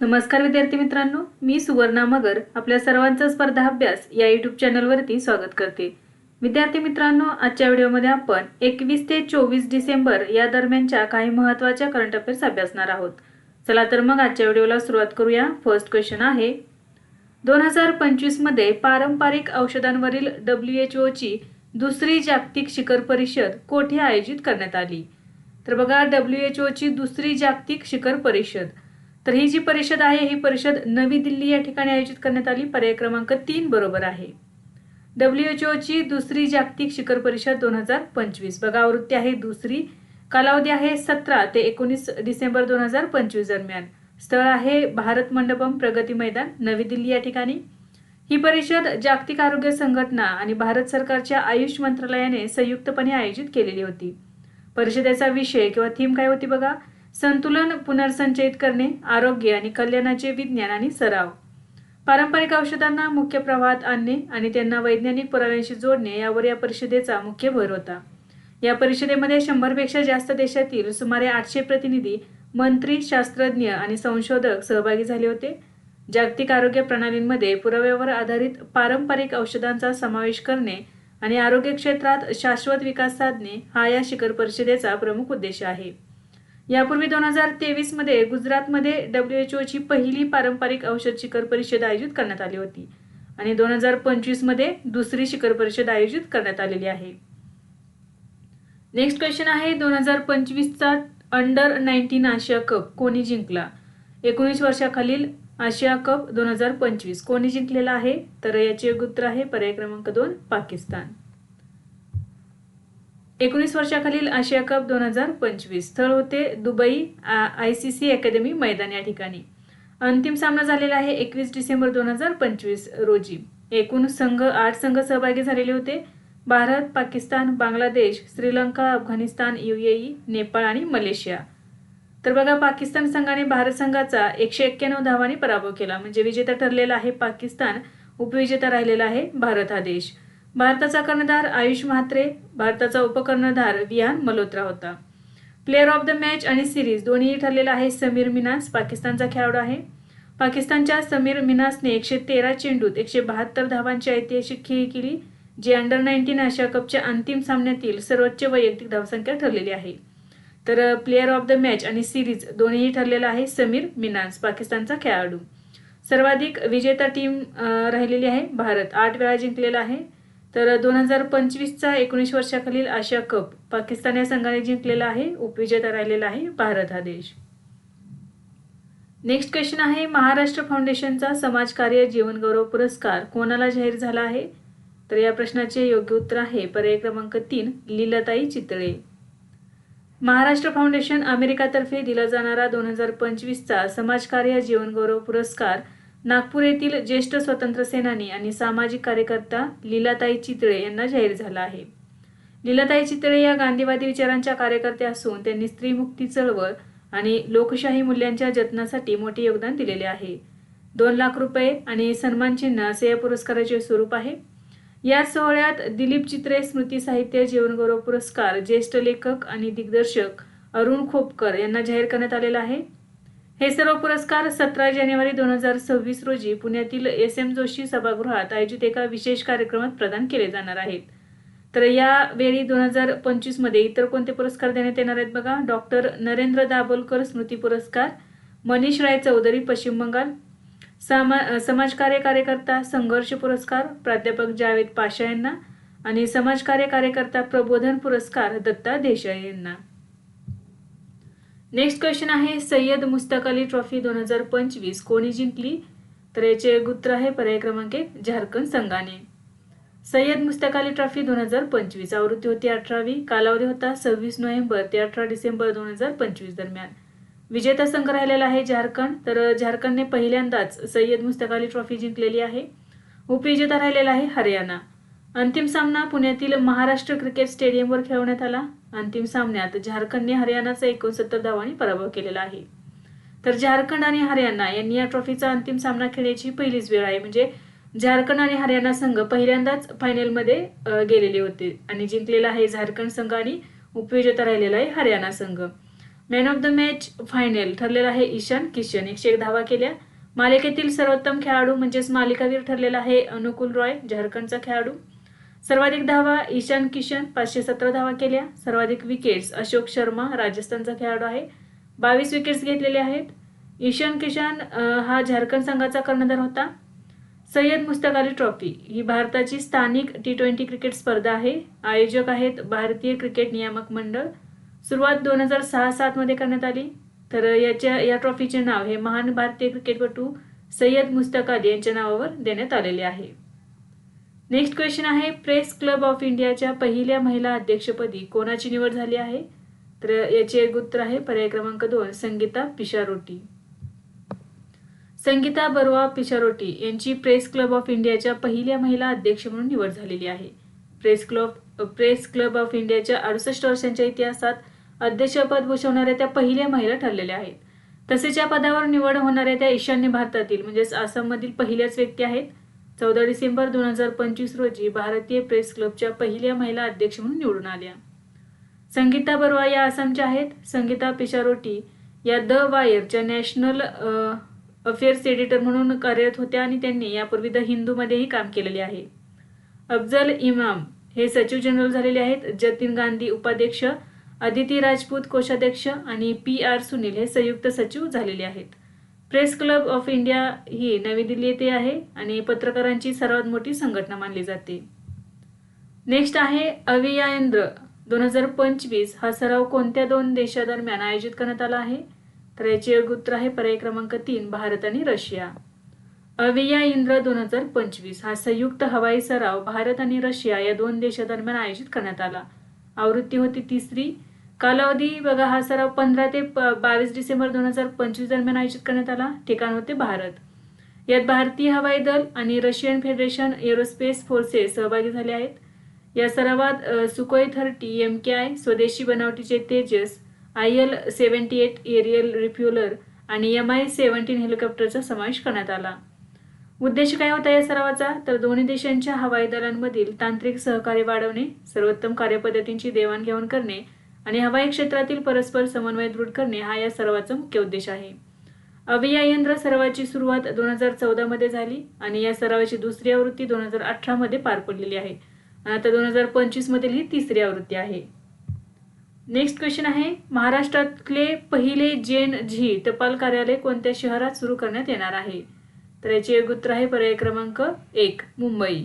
नमस्कार विद्यार्थी मित्रांनो, मी सुवर्णा मगर आपल्या सर्वांचा स्पर्धा अभ्यास या YouTube चॅनलवरती स्वागत करते। विद्यार्थी मित्रांनो, आजच्या व्हिडिओमध्ये आपण 21 ते 24 डिसेंबर या दरम्यानच्या काही महत्त्वाच्या करंट अफेअर्स अभ्यासणार आहोत। चला तर मग आजच्या व्हिडिओला सुरुवात करूया। फर्स्ट क्वेश्चन आहे, 2025 मध्ये पारंपरिक औषधांवरील WHO ची दुसरी जागतिक शिखर परिषद कोठे आयोजित करण्यात आली? तर बघा, WHO ची दुसरी जागतिक शिखर परिषद, तर ही जी परिषद आहे ही परिषद नवी दिल्ली या ठिकाणी आयोजित करण्यात आली। पर्याय क्रमांक 3 बरोबर आहे। WHO ची दुसरी जागतिक शिखर परिषद 2025, बघा आवृत्ती आहे दुसरी, कालावधी आहे 17 ते 19 डिसेंबर 2025 दरम्यान। स्थळ आहे भारत मंडपम प्रगती मैदान नवी दिल्ली या ठिकाणी। ही परिषद जागतिक आरोग्य संघटना आणि भारत सरकारच्या आयुष मंत्रालयाने संयुक्तपणे आयोजित केलेली होती। परिषदेचा विषय किंवा थीम काय होती बघा, संतुलन पुनर्संचयित करणे, आरोग्य आणि कल्याणाचे विज्ञान आणि सराव, पारंपरिक औषधांना मुख्य प्रवाहात आणणे आणि त्यांना वैज्ञानिक पुराव्यांशी जोडणे यावर या परिषदेचा मुख्य भर होता। या परिषदेमध्ये 100 पेक्षा जास्त देशातील सुमारे 800 प्रतिनिधी, मंत्री, शास्त्रज्ञ आणि संशोधक सहभागी झाले होते। जागतिक आरोग्य प्रणालींमध्ये पुराव्यावर आधारित पारंपरिक औषधांचा समावेश करणे आणि आरोग्य क्षेत्रात शाश्वत विकास साधणे हा या शिखर परिषदेचा प्रमुख उद्देश आहे। यापूर्वी 2023 मध्ये गुजरातमध्ये WHO ची पहिली पारंपरिक औषध शिखर परिषद आयोजित करण्यात आली होती आणि 2025 मध्ये दुसरी शिखर परिषद आयोजित करण्यात आलेली आहे। नेक्स्ट क्वेश्चन आहे, 2025 चा अंडर 19 आशिया कप कोणी जिंकला? 19 वर्षाखालील आशिया कप 2025 कोणी जिंकलेला आहे? तर याचे योग्य उत्तर आहे पर्याय क्रमांक 2, पाकिस्तान। 19 वर्षाखालील आशिया कप 2025, स्थळ होते दुबई ICC अकॅडमी मैदान या ठिकाणी। अंतिम सामना झालेला आहे 21 डिसेंबर 2025 रोजी। एकूण 8 संघ सहभागी झालेले होते, भारत, पाकिस्तान, बांगलादेश, श्रीलंका, अफगाणिस्तान, UAE, नेपाळ आणि मलेशिया। तर बघा, पाकिस्तान संघाने भारत संघाचा 191 धावांनी पराभव केला, म्हणजे विजेता ठरलेला आहे पाकिस्तान, उपविजेता राहिलेला आहे भारत हा देश। भारताचा कर्णधार आयुष म्हात्रे, भारताचा उपकर्णधार विहान मल्होत्रा होता। प्लेयर ऑफ द मॅच आणि सिरीज दोन्ही ठरलेला आहे समीर मिनास, पाकिस्तानचा खेळाडू आहे। पाकिस्तानच्या समीर मिनासने 113 चेंडूत 172 धावांची ऐतिहासिक खेळी केली, जी अंडर 19 आशिया कपच्या अंतिम सामन्यातील सर्वोच्च वैयक्तिक धावसंख्या ठरलेली आहे। तर प्लेयर ऑफ द मॅच आणि सिरीज दोन्ही ठरलेला आहे समीर मिनास, पाकिस्तानचा खेळाडू। सर्वाधिक विजेता टीम राहिलेली आहे भारत, 8 वेळा जिंकलेला आहे। तर 2025 चा 19 वर्षाखालील आशिया कप पाकिस्तान या संघाने जिंकलेला आहे, उपविजेता राहिलेला आहे भारत हा देश। नेक्स्ट क्वेश्चन आहे, महाराष्ट्र फाउंडेशनचा समाजकार्य जीवनगौरव पुरस्कार कोणाला जाहीर झाला आहे? तर या प्रश्नाचे योग्य उत्तर आहे पर्याय क्रमांक 3, लीलाताई चितळे। महाराष्ट्र फाउंडेशन अमेरिकातर्फे दिला जाणारा 2025 चा समाजकार्य जीवनगौरव पुरस्कार नागपूर येथील ज्येष्ठ स्वतंत्र सेनानी आणि सामाजिक कार्यकर्ता लीलाताई चितळे यांना जाहीर झाला आहे। लीलाताई चितळे या गांधीवादी विचारांच्या कार्यकर्त्या असून त्यांनी स्त्रीमुक्ती चळवळ आणि लोकशाही मूल्यांच्या जतनासाठी मोठे योगदान दिलेले आहे। 2 लाख रुपये आणि सन्मान चिन्ह असे या पुरस्काराचे स्वरूप आहे। या सोहळ्यात दिलीप चित्रे स्मृती साहित्य जीवनगौरव पुरस्कार ज्येष्ठ लेखक आणि दिग्दर्शक अरुण खोपकर यांना जाहीर करण्यात आलेला आहे। हे सर्व पुरस्कार 17 जानेवारी 2026 रोजी पुण्यातील SM जोशी सभागृहात आयोजित एका विशेष कार्यक्रमात प्रदान केले जाणार आहेत। तर यावेळी 2025 मध्ये इतर कोणते पुरस्कार देण्यात येणार आहेत बघा, डॉक्टर नरेंद्र दाभोलकर स्मृती पुरस्कार, मनीष राय चौधरी पश्चिम बंगाल, समाजकार्य कार्यकर्ता संघर्ष पुरस्कार प्राध्यापक जावेद पाशा यांना आणि समाजकार्य कार्यकर्ता प्रबोधन पुरस्कार दत्ता देसाई यांना। नेक्स्ट क्वेश्चन आहे, सय्यद मुश्ताक अली ट्रॉफी 2025 कोणी जिंकली? तर याचे उत्तर आहे पर्याय क्रमांक 1, झारखंड संघाने। सय्यद मुश्ताक अली ट्रॉफी 2025 आवृत्ती होती 18वी, कालावधी होता 26 नोव्हेंबर ते 18 डिसेंबर 2025 दरम्यान। विजेता संघ राहिलेला आहे झारखंड, तर झारखंडने पहिल्यांदाच सय्यद मुश्ताक अली ट्रॉफी जिंकलेली आहे। उपविजेता राहिलेला आहे हरियाणा। अंतिम सामना पुण्यातील महाराष्ट्र क्रिकेट स्टेडियमवर खेळवण्यात आला। अंतिम सामन्यात झारखंडने हरियाणाचा 69 धावांनी पराभव केलेला आहे। तर झारखंड आणि हरियाणा यांनी या ट्रॉफीचा अंतिम सामना खेळण्याची पहिलीच वेळ आहे, म्हणजे झारखंड आणि हरियाणा संघ पहिल्यांदाच फायनलमध्ये गेलेले होते आणि जिंकलेला आहे झारखंड संघ आणि उपविजेता राहिलेला आहे हरियाणा संघ। Man of the match final ठरलेला आहे ईशान किशन, 101 धावा केल्या. मालिकेतील सर्वोत्तम खेळाडू म्हणजेच मालिकावीर ठरलेला आहे अनुकूल रॉय, झारखंडचा खेळाडू. सर्वाधिक धावा ईशान किशन 517 धावा केल्या. सर्वाधिक विकेट्स अशोक शर्मा, राजस्थानचा खेळाडू आहे, 22 विकेट्स घेतलेले आहेत. ईशान किशन हा झारखंड संघाचा कर्णधार होता. सय्यद मुश्ताक अली ट्रॉफी ही भारताची स्थानिक T20 क्रिकेट स्पर्धा आहे. आयोजक आहेत भारतीय क्रिकेट नियामक मंडळ. सुरुवात 2006-07 मध्ये करण्यात आली. तर या ट्रॉफीचे नाव हे महान भारतीय क्रिकेटपटू सय्यद मुश्ताक अली यांच्या नावावर देण्यात आलेले आहे. नेक्स्ट क्वेश्चन आहे, प्रेस क्लब ऑफ इंडियाच्या पहिल्या महिला अध्यक्षपदी कोणाची निवड झाली आहे? तर याचे एक उत्तर आहे पर्याय क्रमांक 2, संगीता पिशारोटी. संगीता बरुआ पिशारोटी यांची प्रेस क्लब ऑफ इंडियाच्या पहिल्या महिला अध्यक्ष म्हणून निवड झालेली आहे. प्रेस क्लब ऑफ इंडियाच्या 68 वर्षांच्या इतिहासात अध्यक्षपद भूषवणाऱ्या त्या पहिल्या महिला ठरलेल्या आहेत. तसेच या पदावर निवड होणाऱ्या त्या ईशान्य भारतातील म्हणजेच आसाममधील पहिल्याच व्यक्ती आहेत. 14 डिसेंबर 2025 रोजी भारतीय प्रेस क्लबच्या पहिल्या महिला अध्यक्ष म्हणून निवडून आल्या. संगीता बरुआ या आसामच्या आहेत. संगीता पिशारोटी या द वायरच्या नॅशनल अफेअर्स एडिटर म्हणून कार्यरत होत्या आणि त्यांनी यापूर्वी द हिंदूमध्येही काम केलेले आहे. अफजल इमाम हे सचिव जनरल झालेले आहेत. जतीन गांधी उपाध्यक्ष, अदिती राजपूत कोषाध्यक्ष आणि PR सुनील हे संयुक्त सचिव झालेले आहेत. प्रेस क्लब ऑफ इंडिया ही नवी दिल्ली येथे आहे आणि पत्रकारांची सर्वात मोठी संघटना मानली जाते. नेक्स्ट आहे अवियायंद्र 2025 हा सराव कोणत्या 2 देशादरम्यान आयोजित करण्यात आला आहे? तर याचे उत्तर आहे पर्याय क्रमांक 3, भारत आणि रशिया. अवियायंद्र 2025 हा संयुक्त हवाई सराव भारत आणि रशिया या 2 देशादरम्यान आयोजित करण्यात आला. आवृत्ती होती 3री. कालावधी बघा, हा सराव 15 ते 22 डिसेंबर 2025 दरम्यान आयोजित करण्यात आला. ठिकाण होते भारत. यात भारतीय हवाई दल आणि रशियन फेडरेशन एरोस्पेस फोर्सेस सहभागी झाले आहेत. या सरावात सुकोई 30 MKI, स्वदेशी बनावटीचे तेजस, IL-78 एरियल रिफ्युलर आणि Mi-17 हेलिकॉप्टरचा समावेश करण्यात आला. उद्देश काय होता या सरावाचा? तर दोन्ही देशांच्या हवाई दलांमधील तांत्रिक सहकार्य वाढवणे, सर्वोत्तम कार्यपद्धतींची देवाणघेवाण करणे आणि हवाई क्षेत्रातील परस्पर समन्वय दृढ करणे हा या सरावाचा मुख्य उद्देश आहे. अवियायंद्र सरावाची सुरुवात 2014 मध्ये झाली आणि या सरावाची दुसरी आवृत्ती 2018 मध्ये पार पडलेली आहे. आता 2025 मधील ही तिसरी आवृत्ती आहे. नेक्स्ट क्वेश्चन आहे, महाराष्ट्रातले पहिले जैन झी टपाल कार्यालय कोणत्या शहरात सुरू करण्यात येणार आहे? तर याचे उत्तर आहे पर्याय क्रमांक 1, मुंबई.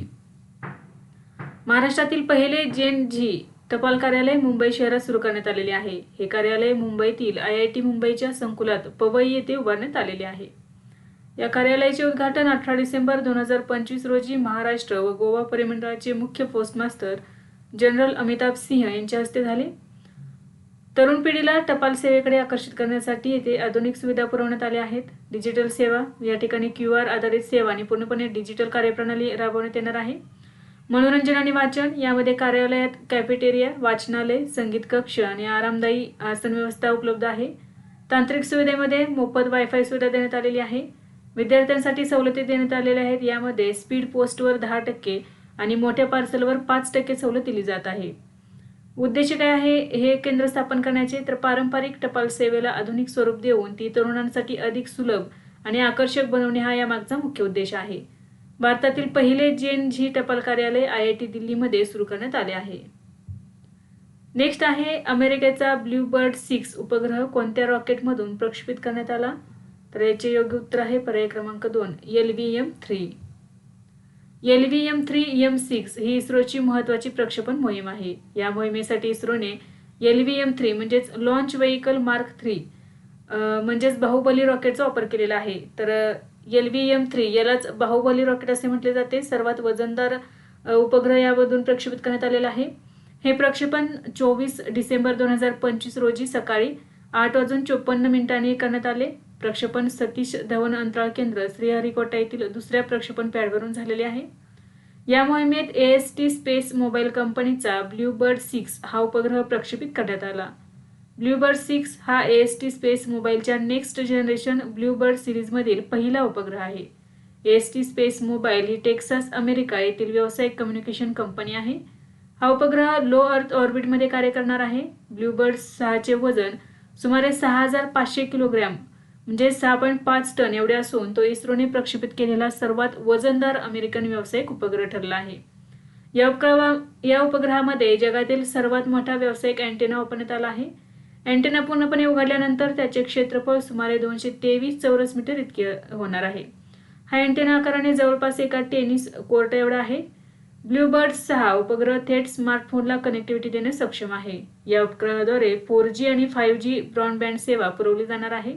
महाराष्ट्रातील पहिले जैन झी टपाल कार्यालय मुंबई शहरात सुरू करण्यात आलेले आहे. हे कार्यालय मुंबईतील IIT मुंबईच्या संकुलात पवई येथे उभारण्यात आलेले आहे. या कार्यालयाचे उद्घाटन 18 डिसेंबर 2025 रोजी महाराष्ट्र व गोवा परिमंडळाचे मुख्य पोस्टमास्टर जनरल अमिताभ सिंह यांच्या हस्ते झाले. तरुण पिढीला टपाल सेवेकडे आकर्षित करण्यासाठी येथे आधुनिक सुविधा पुरवण्यात आल्या आहेत. डिजिटल सेवा, या ठिकाणी QR आधारित सेवा आणि पूर्णपणे डिजिटल कार्यप्रणाली राबवण्यात येणार आहे. मनोरंजन आणि वाचन, यामध्ये कार्यालयात कॅफेटेरिया, वाचनालय, संगीत कक्ष आणि आरामदायी आसन व्यवस्था उपलब्ध आहे. तांत्रिक सुविधेमध्ये मोफत वायफाय सुविधा देण्यात आलेली आहे. विद्यार्थ्यांसाठी सवलती देण्यात आलेल्या आहेत. यामध्ये स्पीड पोस्टवर 10% आणि मोठ्या पार्सलवर 5% सवलत दिली जात आहे. उद्देश काय आहे हे केंद्र स्थापन करण्याचे? तर पारंपरिक टपाल सेवेला आधुनिक स्वरूप देऊन ती तरुणांसाठी अधिक सुलभ आणि आकर्षक बनवणे हा यामागचा मुख्य उद्देश आहे. भारतातील पहिले जैन झी टपाल कार्यालय IIT दिल्लीमध्ये सुरू करण्यात आले आहे. नेक्स्ट आहे, अमेरिकेचा ब्लूबर्ड 6 उपग्रह कोणत्या रॉकेटमधून प्रक्षेपित करण्यात आला? तर याचे योग्य उत्तर आहे पर्याय क्रमांक 2, LVM-3. LVM-3 M6 ही इस्रोची महत्त्वाची प्रक्षेपण मोहीम आहे. या मोहिमेसाठी इस्रोने LVM-3 म्हणजेच लॉन्च व्हेइकल मार्क 3 म्हणजेच बाहुबली रॉकेटचा वापर केलेला आहे. तर LVM-3 यालाच बाहुबली रॉकेट असे म्हटले जाते. सर्वात वजनदार उपग्रह यामधून प्रक्षेपित करण्यात आलेला आहे. हे प्रक्षेपण 24 डिसेंबर 2025 रोजी सकाळी 8:54 करण्यात आले. प्रक्षेपण सतीश धवन अंतराळ केंद्र, श्रीहरिकोटा येथील दुसऱ्या प्रक्षेपण पॅडवरून झालेले आहे. या मोहिमेत AST स्पेस मोबाईल कंपनीचा ब्लूबर्ड 6 हा उपग्रह प्रक्षेपित करण्यात आला. ब्लूबर्ड 6 हा AST स्पेस मोबाईलच्या नेक्स्ट जनरेशन ब्लूबर्ड सिरीजमधील पहिला उपग्रह आहे. AST स्पेस मोबाईल ही टेक्सास, अमेरिका येथील व्यावसायिक कम्युनिकेशन कंपनी आहे. हा उपग्रह लो अर्थ ऑर्बिटमध्ये कार्य करणार आहे. ब्लूबर्ड 6चे वजन सुमारे 6500 किलोग्रॅम म्हणजे 6.5 टन एवढे असून तो इस्रोने प्रक्षेपित केलेला सर्वात वजनदार अमेरिकन व्यावसायिक उपग्रह ठरला आहे. या उपग्रहामध्ये जगातील सर्वात मोठा व्यावसायिक अँटेना वापरण्यात आला आहे. अँटेना पूर्णपणे उघडल्यानंतर त्याचे क्षेत्रफळ सुमारे 223 चौरस मीटर इतके होणार आहे. हा अँटेना आकाराने जवळपास एका टेनिस कोर्ट एवढा आहे. ब्लूबर्ड 6 उपग्रह थेट स्मार्टफोनला कनेक्टिव्हिटी देण्यास सक्षम आहे. या उपग्रहाद्वारे 4G आणि 5G ब्रॉडबँड सेवा पुरवली जाणार आहे.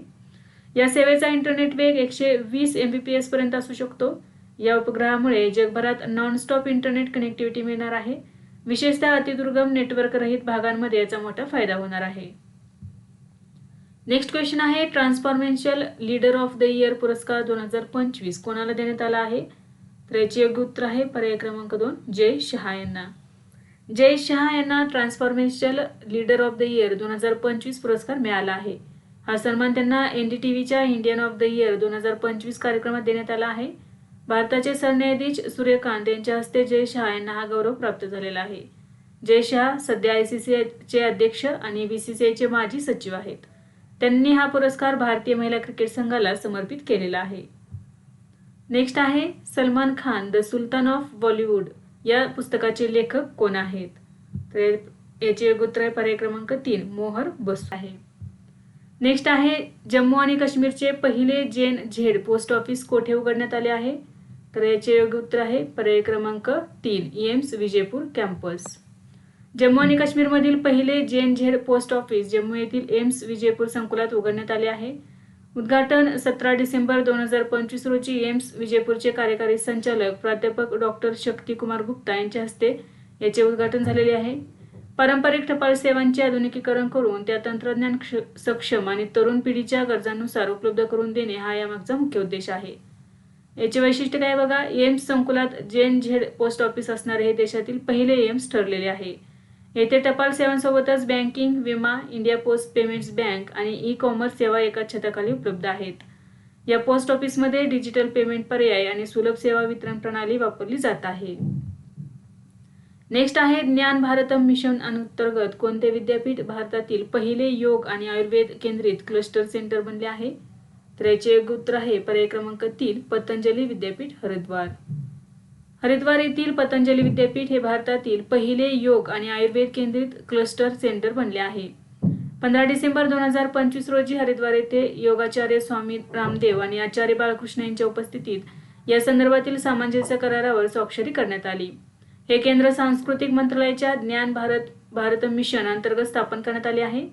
या सेवेचा इंटरनेट वेग 120 Mbps पर्यंत असू शकतो. या उपग्रहामुळे जगभरात नॉनस्टॉप इंटरनेट कनेक्टिव्हिटी मिळणार आहे. विशेषतः अतिदुर्गम नेटवर्क रहित भागांमध्ये याचा मोठा फायदा होणार आहे. नेक्स्ट क्वेश्चन आहे, ट्रान्सफॉर्मेशनल लीडर ऑफ द इयर पुरस्कार 2025 कोणाला देण्यात आला आहे? तर याचे योग्य उत्तर आहे पर्याय क्रमांक 2 जय शहा यांना. जय शहा यांना ट्रान्सफॉर्मेशनल लीडर ऑफ द इयर 2025 पुरस्कार मिळाला आहे. हा सन्मान त्यांना NDTVच्या इंडियन ऑफ द इयर 2025 कार्यक्रमात देण्यात आला आहे. भारताचे सरन्यायाधीश सूर्यकांत यांच्या हस्ते जय शहा यांना हा गौरव प्राप्त झालेला आहे. जय शहा सध्या ICCचे अध्यक्ष आणि BCCIचे माजी सचिव आहेत. त्यांनी हा पुरस्कार भारतीय महिला क्रिकेट संघाला समर्पित केलेला आहे. नेक्स्ट आहे, Salman Khan the Sultan of Bollywood या पुस्तकाचे लेखक कोण आहेत? तर याचे योग्य उत्तर आहे पर्याय क्रमांक 3 मोहर बसू आहे. नेक्स्ट आहे, जम्मू आणि काश्मीरचे पहिले जेन झेड पोस्ट ऑफिस कोठे उघडण्यात आले आहे? तर याचे योग्य उत्तर आहे पर्याय क्रमांक 3 एम्स विजयपूर कॅम्पस. जम्मू आणि काश्मीरमधील पहिले जेन झेड पोस्ट ऑफिस जम्मू येथील एम्स विजयपूर संकुलात उघडण्यात आले आहे. उद्घाटन 17 डिसेंबर 2025 रोजी एम्स विजयपूरचे कार्यकारी संचालक प्राध्यापक डॉक्टर शक्ती कुमार गुप्ता यांच्या हस्ते याचे उद्घाटन झालेले आहे. पारंपरिक टपाल सेवांचे आधुनिकीकरण करून त्या तंत्रज्ञान सक्षम आणि तरुण पिढीच्या गरजांनुसार उपलब्ध करून देणे हा यामागचा मुख्य उद्देश आहे. याचे वैशिष्ट्य काय बघा, एम्स संकुलात जेन झेड पोस्ट ऑफिस असणारे हे देशातील पहिले एम्स ठरलेले आहे. येथे टपाल सेवांसोबतच बँकिंग, विमा, इंडिया पोस्ट पेमेंट्स बँक आणि ई-कॉमर्स सेवा एकाच छताखाली उपलब्ध आहेत. या पोस्ट ऑफिसमध्ये डिजिटल पेमेंट पर्याय आणि सुलभ सेवा वितरण प्रणाली वापरली जात आहे. नेक्स्ट आहे, ज्ञान भारतम मिशन अंतर्गत कोणते विद्यापीठ भारतातील पहिले योग आणि आयुर्वेद केंद्रित क्लस्टर सेंटर बनले आहे? तर याचे योग्य उत्तर आहे पर्याय क्रमांक 3 पतंजली विद्यापीठ हरिद्वार. हरिद्वार येथील पतंजली विद्यापीठ हे भारतातील पहिले योग आणि आयुर्वेद केंद्रित क्लस्टर सेंटर बनले आहे. 15 डिसेंबर 2025 रोजी हरिद्वार येथे योगाचार्य स्वामी रामदेव आणि आचार्य बाळकृष्ण यांच्या उपस्थितीत या संदर्भातील सामंजस्य करारावर स्वाक्षरी करण्यात आली. हे केंद्र सांस्कृतिक मंत्रालयाच्या ज्ञान भारतम मिशन अंतर्गत स्थापन करण्यात आले आहे.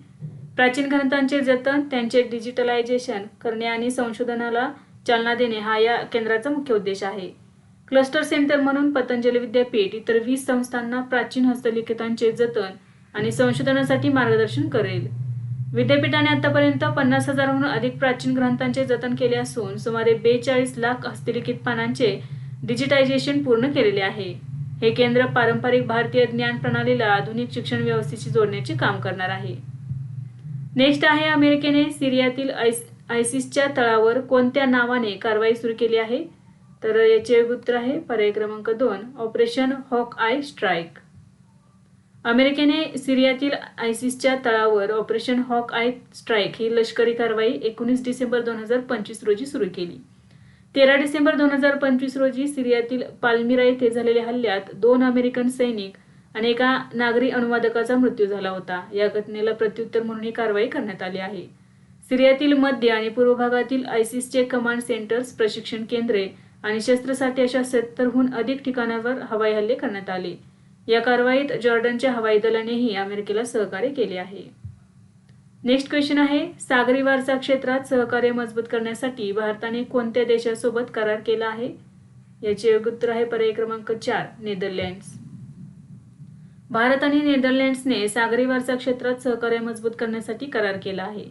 प्राचीन ग्रंथांचे जतन, त्यांचे डिजिटलायझेशन करणे आणि संशोधनाला चालना देणे हा या केंद्राचा मुख्य उद्देश आहे. क्लस्टर सेंटर म्हणून पतंजली विद्यापीठ इतर 20 संस्थांना प्राचीन हस्तलिखितांचे जतन आणि संशोधनासाठी मार्गदर्शन करेल. विद्यापीठाने आतापर्यंत 50,000हून अधिक प्राचीन ग्रंथांचे जतन केले असून सुमारे 42 लाख हस्तलिखित पानांचे डिजिटायझेशन पूर्ण केलेले आहे. हे केंद्र पारंपरिक भारतीय ज्ञान प्रणालीला आधुनिक शिक्षण व्यवस्थेशी जोडण्याचे काम करणार आहे. नेक्स्ट आहे, अमेरिकेने सिरियातील आयसिसच्या तळावर कोणत्या नावाने कारवाई सुरू केली आहे? तर याचे उत्तर आहे पर्याय क्रमांक 2 ऑपरेशन हॉक आय स्ट्राईक. अमेरिकेने सिरियातील आयसिसच्या तळावर ऑपरेशन हॉक आय स्ट्राईक ही लष्करी कारवाई 19 डिसेंबर 2025 रोजी सुरू केली. 13 डिसेंबर 2025 रोजी सिरियातील पाल्मिरा येथे झालेल्या हल्ल्यात 2 अमेरिकन सैनिक आणि एका नागरी अनुवादकाचा मृत्यू झाला होता. या घटनेला प्रत्युत्तर म्हणून ही कारवाई करण्यात आली आहे. सिरियातील मध्य आणि पूर्व भागातील आयसिसचे कमांड सेंटर्स, प्रशिक्षण केंद्रे आणि शस्त्रसाठे अशा 70हून अधिक ठिकाणांवर हवाई हल्ले करण्यात आले. या कारवाईत जॉर्डनच्या हवाई दलानेही अमेरिकेला सहकार्य केले आहे. नेक्स्ट क्वेश्चन आहे, सागरी वारसा क्षेत्रात सहकार्य मजबूत करण्यासाठी भारताने कोणत्या देशासोबत करार केला आहे? याचे योग्य उत्तर आहे पर्याय क्रमांक 4 नेदरलँड्स. भारत आणि नेदरलँड्सने सागरी वारसा क्षेत्रात सहकार्य मजबूत करण्यासाठी करार केला आहे.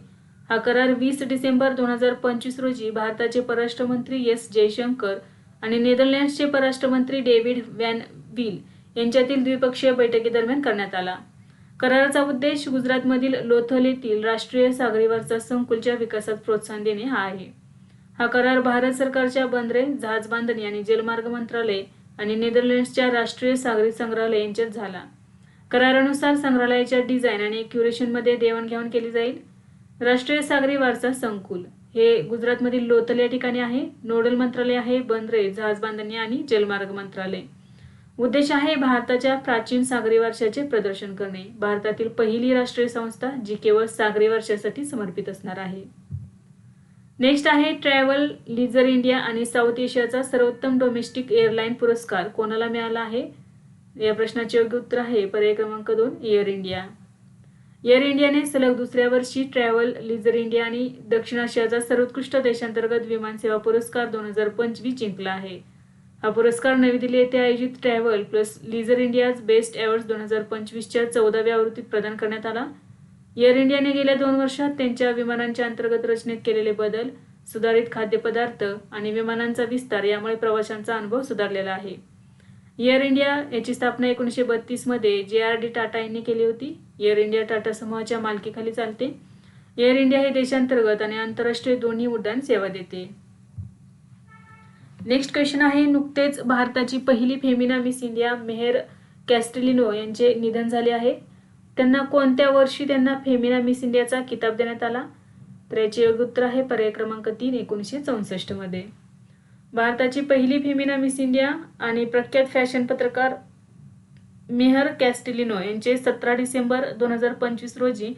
हा करार 20 डिसेंबर 2025 रोजी भारताचे परराष्ट्र मंत्री एस जयशंकर आणि नेदरलँड्सचे परराष्ट्र मंत्री डेव्हिड व्हॅन विल यांच्यातील द्विपक्षीय बैठकीदरम्यान करण्यात आला. कराराचा उद्देश गुजरातमधील लोथल येथील राष्ट्रीय सागरी वारसा संकुलच्या विकासात प्रोत्साहन देणे हा आहे. हा करार भारत सरकारच्या बंदरे, जहाज बांधणी आणि जलमार्ग मंत्रालय आणि नेदरलँड्सच्या राष्ट्रीय सागरी संग्रहालय यांच्यात झाला. करारानुसार संग्रहालयाच्या डिझाईन आणि क्युरेशनमध्ये देवाणघेवाण केली जाईल. राष्ट्रीय सागरी वारसा संकुल हे गुजरातमधील लोथल या ठिकाणी आहे. नोडल मंत्रालय आहे बंदरे, जहाज बांधणी आणि जलमार्ग मंत्रालय. उद्देश आहे भारताच्या प्राचीन सागरी वारशाचे प्रदर्शन करणे. भारतातील पहिली राष्ट्रीय संस्था जी केवळ सागरी वारशासाठी समर्पित असणार आहे. नेक्स्ट आहे ट्रॅव्हल लीजर इंडिया आणि साऊथ एशियाचा सर्वोत्तम डोमेस्टिक एअरलाईन पुरस्कार कोणाला मिळाला आहे? या प्रश्नाचे योग्य उत्तर आहे पर्याय क्रमांक 2 एअर इंडिया. एअर इंडियाने सलग दुसऱ्या वर्षी ट्रॅव्हल लीजर इंडिया आणि दक्षिण आशियाचा सर्वोत्कृष्ट देशांतर्गत विमान सेवा पुरस्कार 2025 जिंकला आहे. हा पुरस्कार नवी दिल्ली येथे आयोजित travel plus leisure India's best awards 2025च्या 14व्या आवृत्तीत प्रदान करण्यात आला. एअर इंडियाने गेल्या 2 वर्षात त्यांच्या विमानांच्या अंतर्गत रचनेत केलेले बदल, सुधारित खाद्यपदार्थ आणि विमानांचा विस्तार यामुळे प्रवाशांचा अनुभव सुधारलेला आहे. एअर इंडिया याची स्थापना 1932 मध्ये JRD टाटा यांनी केली होती. एअर इंडिया टाटा समूहाच्या मालकीखाली चालते. एअर इंडिया हे देशांतर्गत आणि आंतरराष्ट्रीय दोन्ही उड्डाण सेवा देते. नेक्स्ट क्वेश्चन आहे नुकतेच भारताची पहिली फेमिना मिस इंडिया मेहर कॅस्टेलिनो यांचे निधन झाले आहे. त्यांना कोणत्या वर्षी त्यांना फेमिना मिस इंडियाचा किताब देण्यात आला? तर याचे योग्य उत्तर आहे पर्याय क्रमांक 3 1964 मध्ये. भारताची पहिली फेमिना मिस इंडिया आणि प्रख्यात फॅशन पत्रकार मेहर कॅस्टेलिनो यांचे 17 डिसेंबर 2025 रोजी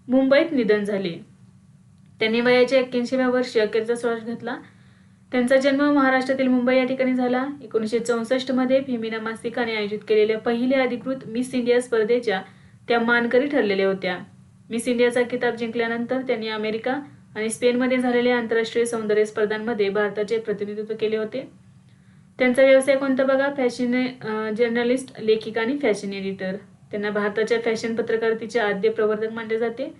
मुंबईत निधन झाले. त्यांनी वयाच्या 81व्या वर्षी अखेरचा श्वास घेतला. त्यांचा जन्म महाराष्ट्रातील मुंबई या ठिकाणी झाला. 1964 मध्ये फेमिना मासिकाने आयोजित केलेल्या पहिल्या अधिकृत मिस इंडिया स्पर्धेच्या त्या मानकरी ठरलेल्या होत्या. मिस इंडियाचा किताब जिंकल्यानंतर त्यांनी अमेरिका आणि स्पेनमध्ये झालेल्या आंतरराष्ट्रीय सौंदर्य स्पर्धांमध्ये भारताचे प्रतिनिधित्व केले होते. त्यांचा व्यवसाय कोणता बघा? फॅशन जर्नलिस्ट, लेखिका आणि फॅशन एडिटर. त्यांना भारताच्या फॅशन पत्रकारितेचे आद्य प्रवर्तक मानले जाते.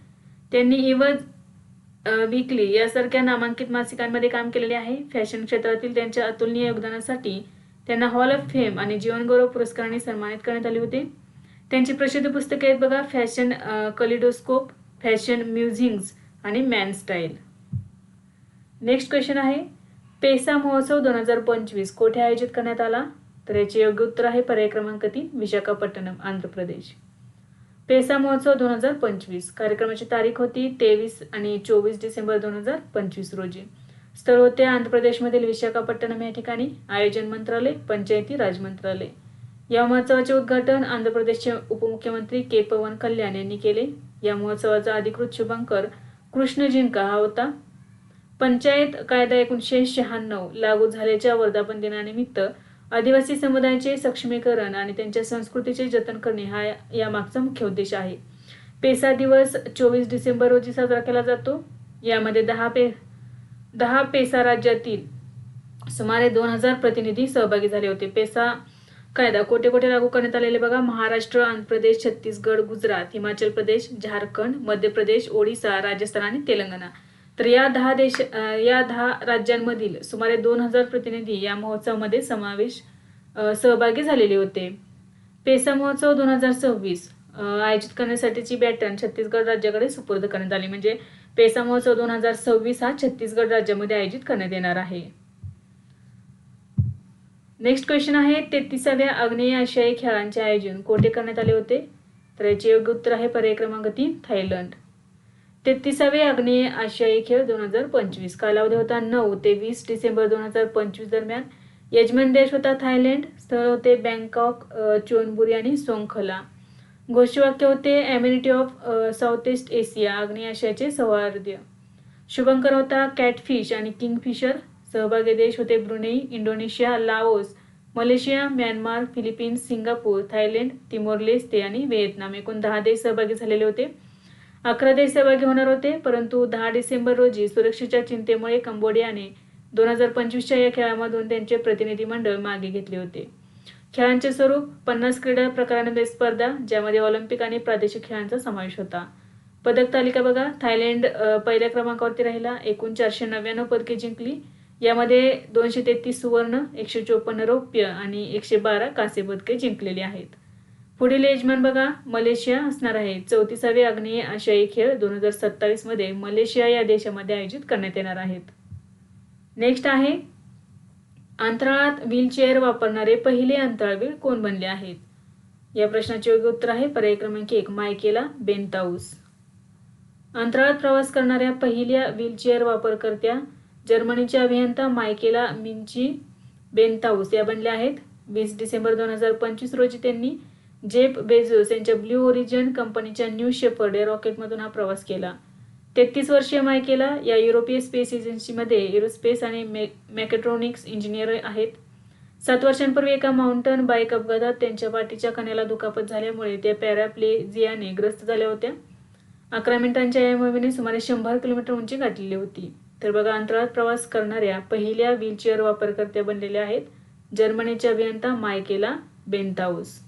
त्यांनी इवज वीकली यासारख्या नामांकित मासिकांमध्ये काम केलेले आहे. फॅशन क्षेत्रातील त्यांच्या अतुलनीय योगदानासाठी त्यांना हॉल ऑफ फेम आणि जीवनगौरव पुरस्काराने सन्मानित करण्यात आले होते. त्यांची प्रसिद्ध पुस्तके आहेत बघा फॅशन कलिडोस्कोप, फॅशन म्युझिंग्स आणि मॅन स्टाईल. नेक्स्ट क्वेश्चन आहे पेसा महोत्सव 2025 कोठे आयोजित करण्यात आला? तर याचे योग्य उत्तर आहे पर्याय क्रमांक 3 विशाखापट्टणम, आंध्र प्रदेश. पेसा महोत्सव 2025 कार्यक्रमाची तारीख होती 23 आणि 24 डिसेंबर 2025 रोजी. स्थळ होते आंध्र प्रदेशमधील विशाखापट्टणम या ठिकाणी. आयोजन मंत्रालय पंचायती राज मंत्रालय. या महोत्सवाचे उद्घाटन आंध्र प्रदेशचे उपमुख्यमंत्री के पवन कल्याण यांनी केले. या महोत्सवाचा अधिकृत शुभांकर कृष्ण जिंका हा होता. पंचायत कायदा 1996 लागू झाल्याच्या वर्धापन दिनानिमित्त आदिवासी समुदायाचे सक्षमीकरण आणि त्यांच्या संस्कृतीचे जतन करणे हा या मागचा मुख्य उद्देश आहे. पेसा दिवस 24 डिसेंबर रोजी साजरा केला जातो. यामध्ये 10 पेसा राज्यातील सुमारे 2000 प्रतिनिधी सहभागी झाले होते. पेसा कायदा कोठे कोठे लागू करण्यात आलेले बघा महाराष्ट्र, आंध्र प्रदेश, छत्तीसगड, गुजरात, हिमाचल प्रदेश, झारखंड, मध्य प्रदेश, ओडिसा, राजस्थान आणि तेलंगणा. तर या 10 राज्यांमधील सुमारे 2000 प्रतिनिधी या महोत्सवामध्ये सहभागी झालेले होते. पेसा महोत्सव 2026 आयोजित करण्यासाठीची बॅटन छत्तीसगड राज्याकडे सुपूर्द करण्यात आली. म्हणजे पेसा महोत्सव 2026 हा छत्तीसगड राज्यामध्ये आयोजित करण्यात येणार आहे. नेक्स्ट क्वेश्चन आहे 33व्या आग्नेय आशियाई खेळांचे आयोजन कोठे करण्यात आले होते? तर याचे योग्य उत्तर आहे पर्याय क्रमांक 3 थायलंड. 33वे आग्नेय आशियाई खेळ 2025 कालावधी होता 9 ते 20 डिसेंबर 2025 दरम्यान. यजमान देश होता थायलंड. स्थळ होते बँकॉक, चोनबुरी आणि सोंगखला. घोषवाक्य होते amenity of south east Asia, आग्नेय आशियाचे सौहार्द्य. शुभंकर होता कॅटफिश आणि किंगफिशर. सहभागी देश होते Brunei, Indonesia, Laos, Malaysia, Myanmar, Philippines, Singapore, Thailand, Timor Leste आणि व्हिएतनाम. एकूण 10 देश सहभागी झालेले होते. 11 देश सहभागी होणार होते, परंतु 10 डिसेंबर रोजी सुरक्षेच्या चिंतेमुळे कंबोडियाने 2025च्या या खेळामधून त्यांचे प्रतिनिधी मंडळ मागे घेतले होते. खेळांचे स्वरूप 50 क्रीडा प्रकारांमध्ये स्पर्धा, ज्यामध्ये ऑलिम्पिक आणि प्रादेशिक खेळांचा समावेश होता. पदक तालिका बघा थायलंड पहिल्या क्रमांकावरती राहिला. एकूण 499 पदके जिंकली. यामध्ये 233 सुवर्ण, 154 रौप्य आणि 112 कांस्य पदके जिंकलेली आहेत. पुढील यजमान बघा मलेशिया असणार आहे. 34वे आग्नेय आशियाई खेळ 2027 मध्ये मलेशिया या देशामध्ये आयोजित करण्यात येणार आहेत. नेक्स्ट आहे अंतराळात व्हीलचेअर वापरणारे पहिले अंतराळवीर कोण बनले आहेत? या प्रश्नाचे योग्य उत्तर आहे पर्याय क्रमांक 1 मायकेला बेंताऊस. अंतराळात प्रवास करणाऱ्या पहिल्या व्हीलचेअर वापरकर्त्या जर्मनीच्या अभियंता मायकेला मिंची बेनताऊस या बनल्या आहेत. 20 डिसेंबर 2025 रोजी त्यांनी जेफ बेझोस यांच्या ब्ल्यू ओरिजिन कंपनीच्या न्यू शेपर्ड या रॉकेटमधून हा प्रवास केला. 33 वर्षीय मायकेला या युरोपीय स्पेस एजन्सीमध्ये एरोस्पेस आणि मेकॅट्रॉनिक्स इंजिनियर आहेत. 7 वर्षांपूर्वी एका माउंटन बाईक अपघातात त्यांच्या पाठीच्या कण्याला दुखापत झाल्यामुळे त्या पॅराप्लेजियाने ग्रस्त झाल्या होत्या. 11 मिनिटांच्या या मोहिमेने सुमारे 100 किलोमीटर उंची गाठलेली होती. तर बघा, अंतराळात प्रवास करणाऱ्या पहिल्या व्हीलचेअर वापरकर्त्या बनलेल्या आहेत जर्मनीचे अभियंता मायकेला बेनताऊस.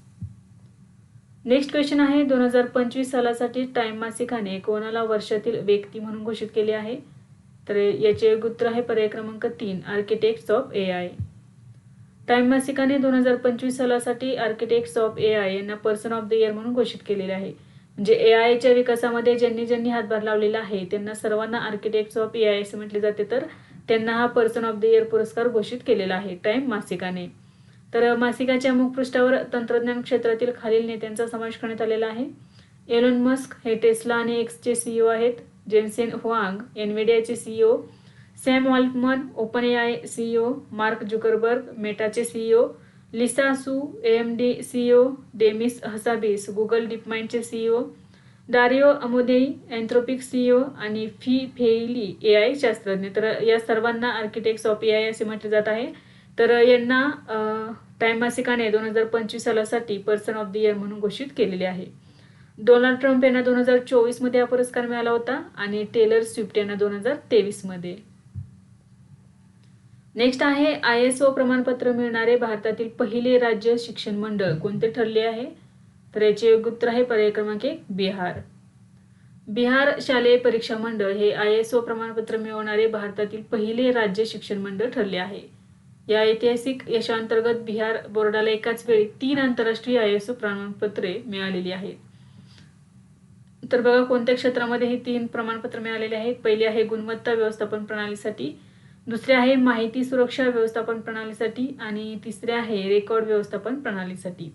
नेक्स्ट क्वेश्चन आहे, 2025 सालासाठी टाइम मासिकाने कोणाला वर्षातील व्यक्ती म्हणून घोषित केले आहे? तर याचे उत्तर आहे पर्याय क्रमांक 3, आर्किटेक्ट्स ऑफ AI. टाइम मासिकाने 2025 सालासाठी आर्किटेक्ट्स ऑफ AI यांना पर्सन ऑफ द इयर म्हणून घोषित केलेले आहे. म्हणजे AIच्या विकासामध्ये ज्यांनी हातभार लावलेला आहे त्यांना सर्वांना आर्किटेक्ट्स ऑफ AI असे म्हटले जाते. तर त्यांना हा पर्सन ऑफ द इयर पुरस्कार घोषित केलेला आहे टाइम मासिकाने. तर मासिकाच्या मुखपृष्ठावर तंत्रज्ञान क्षेत्रातील खालील नेत्यांचा समावेश करण्यात आलेला आहे. एलोन मस्क हे टेस्ला आणि एक्सचे CEO आहेत. जेन्सेन हुआंग एनव्हिडियाचे CEO, Sam Altman Open AI CEO, Mark Zuckerberg मेटाचे CEO, Lisa Su AMD CEO, Demis Hassabis Google डीपमाइंडचे CEO, Dario Amodei Anthropic CEO आणि फी फेइली AI शास्त्रज्ञ. तर या सर्वांना आर्किटेक्ट्स ऑफ AI असे म्हटले जात आहे. तर यांना टाइम मासिकाने 2025 सालासाठी पर्सन ऑफ द इयर म्हणून घोषित केलेले आहे. डोनाल्ड ट्रम्प यांना 2024 मध्ये हा पुरस्कार मिळाला होता आणि टेलर स्विफ्ट यांना 2023 मध्ये. नेक्स्ट आहे, ISO प्रमाणपत्र मिळणारे भारतातील पहिले राज्य शिक्षण मंडळ कोणते ठरले आहे? तर याचे उत्तर आहे पर्याय क्रमांक 1, बिहार. बिहार शालेय परीक्षा मंडळ हे ISO प्रमाणपत्र मिळवणारे भारतातील पहिले राज्य शिक्षण मंडळ ठरले आहे. या ऐतिहासिक यशांतर्गत बिहार बोर्डाला एकाच वेळी 3 आंतरराष्ट्रीय ISO प्रमाणपत्रे मिळालेली आहेत. तर बघा, कोणत्या क्षेत्रामध्ये ही 3 प्रमाणपत्र मिळालेले आहेत? पहिले आहे गुणवत्ता व्यवस्थापन प्रणालीसाठी, दुसरे आहे माहिती सुरक्षा व्यवस्थापन प्रणालीसाठी आणि तिसरे आहे रेकॉर्ड व्यवस्थापन प्रणालीसाठी.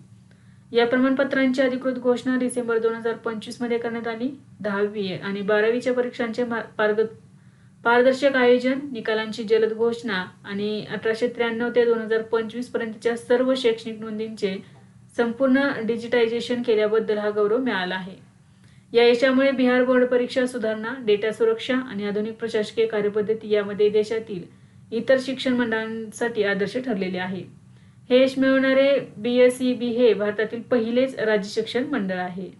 या प्रमाणपत्रांची अधिकृत घोषणा डिसेंबर 2025 मध्ये करण्यात आली. 10वी आणि 12वीच्या परीक्षांचे पारदर्शक आयोजन, निकालांची जलद घोषणा आणि 1893 ते 2025 पर्यंतच्या सर्व शैक्षणिक नोंदींचे संपूर्ण डिजिटायझेशन केल्याबद्दल हा गौरव मिळाला आहे. या यशामुळे बिहार बोर्ड परीक्षा सुधारणा, डेटा सुरक्षा आणि आधुनिक प्रशासकीय कार्यपद्धती यामध्ये देशातील इतर शिक्षण मंडळांसाठी आदर्श ठरलेले आहे. हे यश मिळवणारे BSEB हे भारतातील पहिलेच राज्य शिक्षण मंडळ आहे.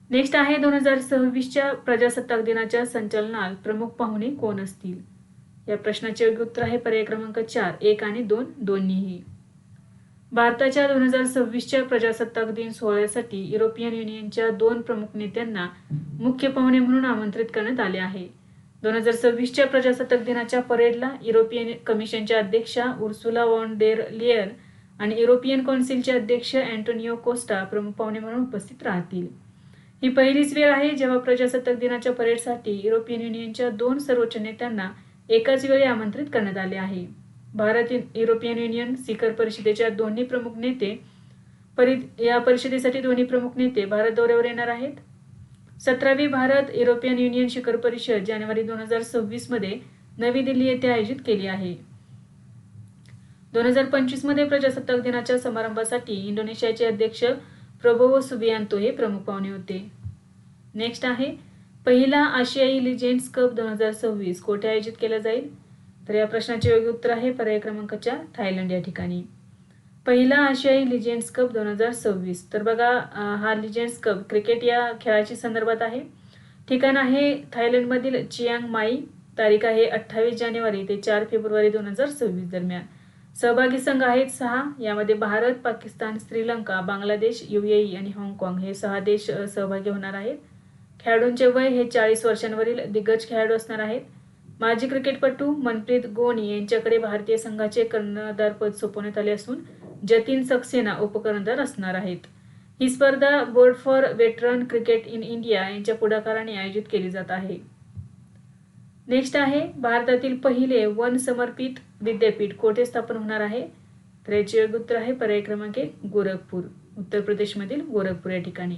नेक्स्ट आहे, 2026च्या प्रजासत्ताक दिनाच्या संचलनात प्रमुख पाहुणे कोण असतील? या प्रश्नाचे योग्य उत्तर आहे पर्याय क्रमांक 4, 1 आणि 2 दोन्हीही. भारताच्या 2026च्या प्रजासत्ताक दिन सोहळ्यासाठी युरोपियन युनियनच्या 2 प्रमुख नेत्यांना मुख्य पाहुणे म्हणून आमंत्रित करण्यात आले आहे. 2026च्या प्रजासत्ताक दिनाच्या परेडला युरोपियन कमिशनच्या अध्यक्षा उर्सुला वॉन डेर लियन आणि युरोपियन कौन्सिलचे अध्यक्ष अँटोनियो कोस्टा प्रमुख पाहुणे म्हणून उपस्थित राहतील. ही पहिलीच वेळ आहे जेव्हा प्रजासत्ताक दिनाच्या परेडसाठी युरोपियन युनियनच्या 2 सर्वोच्च नेत्यांना एकाच वेळी आमंत्रित करण्यात आले आहे. भारत युरोपियन युनियन शिखर परिषदेच्या दोन्ही प्रमुख नेते या परिषदेसाठी दोन्ही प्रमुख नेते भारत दौऱ्यावर येणार आहेत. 17वी भारत युरोपियन युनियन शिखर परिषद जानेवारी 2026 मध्ये नवी दिल्ली येथे आयोजित केली आहे. 2025 मध्ये प्रजासत्ताक दिनाच्या समारंभासाठी इंडोनेशियाचे अध्यक्ष प्रबोवो सुबियांतो हे प्रमुख पाहुणे होते. नेक्स्ट आहे, पहिला आशियाई लिजेंड्स कप 2026 कोठे आयोजित केला जाईल? तर या प्रश्नाचे योग्य उत्तर आहे पर्याय क्रमांक 4, थायलंड या ठिकाणी. पहिला आशियाई लिजेंड्स कप 2026. तर बघा, हा लिजेंड्स कप क्रिकेट या खेळाची संदर्भात आहे. ठिकाण आहे थायलंडमधील चियांग माई. तारीख आहे 28 जानेवारी ते 4 फेब्रुवारी 2026 दरम्यान. सहभागी संघ आहेत 6. यामध्ये भारत, पाकिस्तान, श्रीलंका, बांगलादेश, UAE आणि हाँगकाँग हे 6 देश सहभागी होणार आहेत. खेळाडूंचे वय हे 40 वर्षांवरील दिग्गज खेळाडू असणार आहेत. माजी क्रिकेटपटू मनप्रीत गोनी यांच्याकडे भारतीय संघाचे कर्णधारपद सोपवण्यात आले असून जतीन सक्सेना उपकर्णधार असणार आहेत. ही स्पर्धा board for veteran cricket in India यांच्या पुढाकाराने आयोजित केली जात आहे. नेक्स्ट आहे, भारतातील पहिले वन समर्पित विद्यापीठ कोठे स्थापन होणार आहे? तर याचे योग्य उत्तर आहे पर्याय क्रमांक 1, गोरखपूर, उत्तर प्रदेशमधील गोरखपूर या ठिकाणी.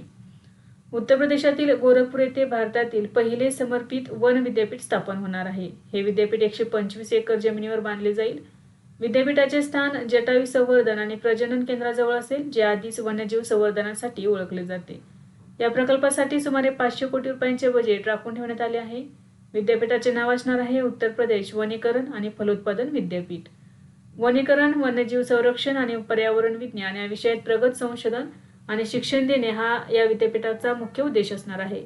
उत्तर प्रदेशातील गोरखपूर येथे भारतातील पहिले समर्पित वन विद्यापीठ स्थापन होणार आहे. हे विद्यापीठ 125 एकर जमिनीवर बांधले जाईल. विद्यापीठाचे स्थान जटायू संवर्धन आणि प्रजनन केंद्राजवळ असेल, जे आधीच वन्यजीव संवर्धनासाठी ओळखले जाते. या प्रकल्पासाठी सुमारे 500 कोटी रुपयांचे बजेट राखून ठेवण्यात आले आहे. विद्यापीठाचे नाव असणार आहे उत्तर प्रदेश वनीकरण आणि फलोत्पादन विद्यापीठ. वनीकरण, वन्यजीव संरक्षण आणि पर्यावरण विज्ञान या विषयात प्रगत संशोधन आणि शिक्षण देणे हा या विद्यापीठाचा मुख्य उद्देश असणार आहे.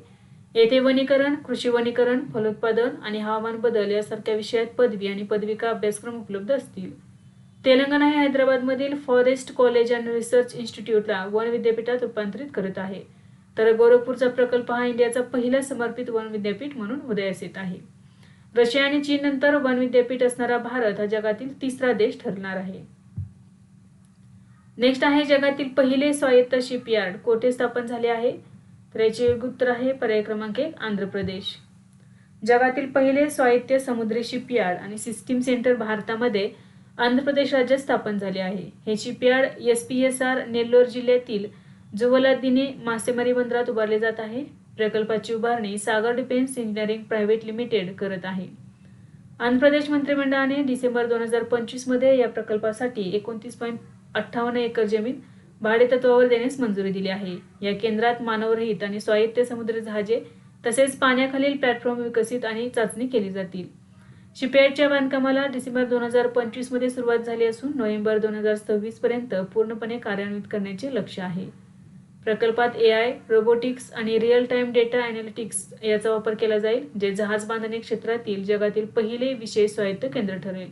येथे वनीकरण, कृषी वनीकरण, फलोत्पादन आणि हवामान बदल यासारख्या विषयात पदवी आणि पदविका अभ्यासक्रम उपलब्ध असतील. तेलंगणा हे हैदराबादमधील फॉरेस्ट कॉलेज अँड रिसर्च इन्स्टिट्यूटला वन विद्यापीठात रूपांतरित करत आहे. तर गोरखपूरचा प्रकल्प हा इंडियाचा पहिला समर्पित वन विद्यापीठ म्हणून उदयास येत आहे. रशिया आणि चीन नंतर वन विद्यापीठ असणारा भारत हा जगातील तिसरा देश ठरणार आहे. नेक्स्ट आहे जगातील पहिले स्वायत्त शिपयार्ड कोठे स्थापन झाले आहे? तर याचे उत्तर आहे पर्याय क्रमांक 1 आंध्र प्रदेश. जगातील पहिले स्वायत्त समुद्री शिपयार्ड आणि सिस्टीम सेंटर भारतामध्ये आंध्र प्रदेश राज्यात स्थापन झाले आहे. हे शिपयार्ड SPSR नेल्लोर जिल्ह्यातील जुवलादिने मासेमारी बंदरात उभारले जात आहे. प्रकल्पाची उभारणी सागर डिफेन्स इंजिनिअरिंग प्रायव्हेट लिमिटेड करत आहे. आंध्र प्रदेश मंत्रिमंडळाने डिसेंबर 2025 मध्ये या प्रकल्पासाठी 29.58 एकर जमीन भाडेतत्वावर देण्यास मंजुरी दिली आहे. या केंद्रात मानवरहित आणि स्वायत्त समुद्री जहाजे तसेच पाण्याखालील प्लॅटफॉर्म विकसित आणि चाचणी केली जातील. शिपयार्डच्या बांधकामाला डिसेंबर 2025 मध्ये सुरुवात झाली असून नोव्हेंबर 2026 पर्यंत पूर्णपणे कार्यान्वित करण्याचे लक्ष्य आहे. प्रकल्पात AI, रोबोटिक्स आणि रिअल टाइम डेटा अॅनालिटिक्स याचा वापर केला जाईल, जे जहाज बांधणी क्षेत्रातील जगातील पहिले विशेष स्वायत्त केंद्र ठरेल.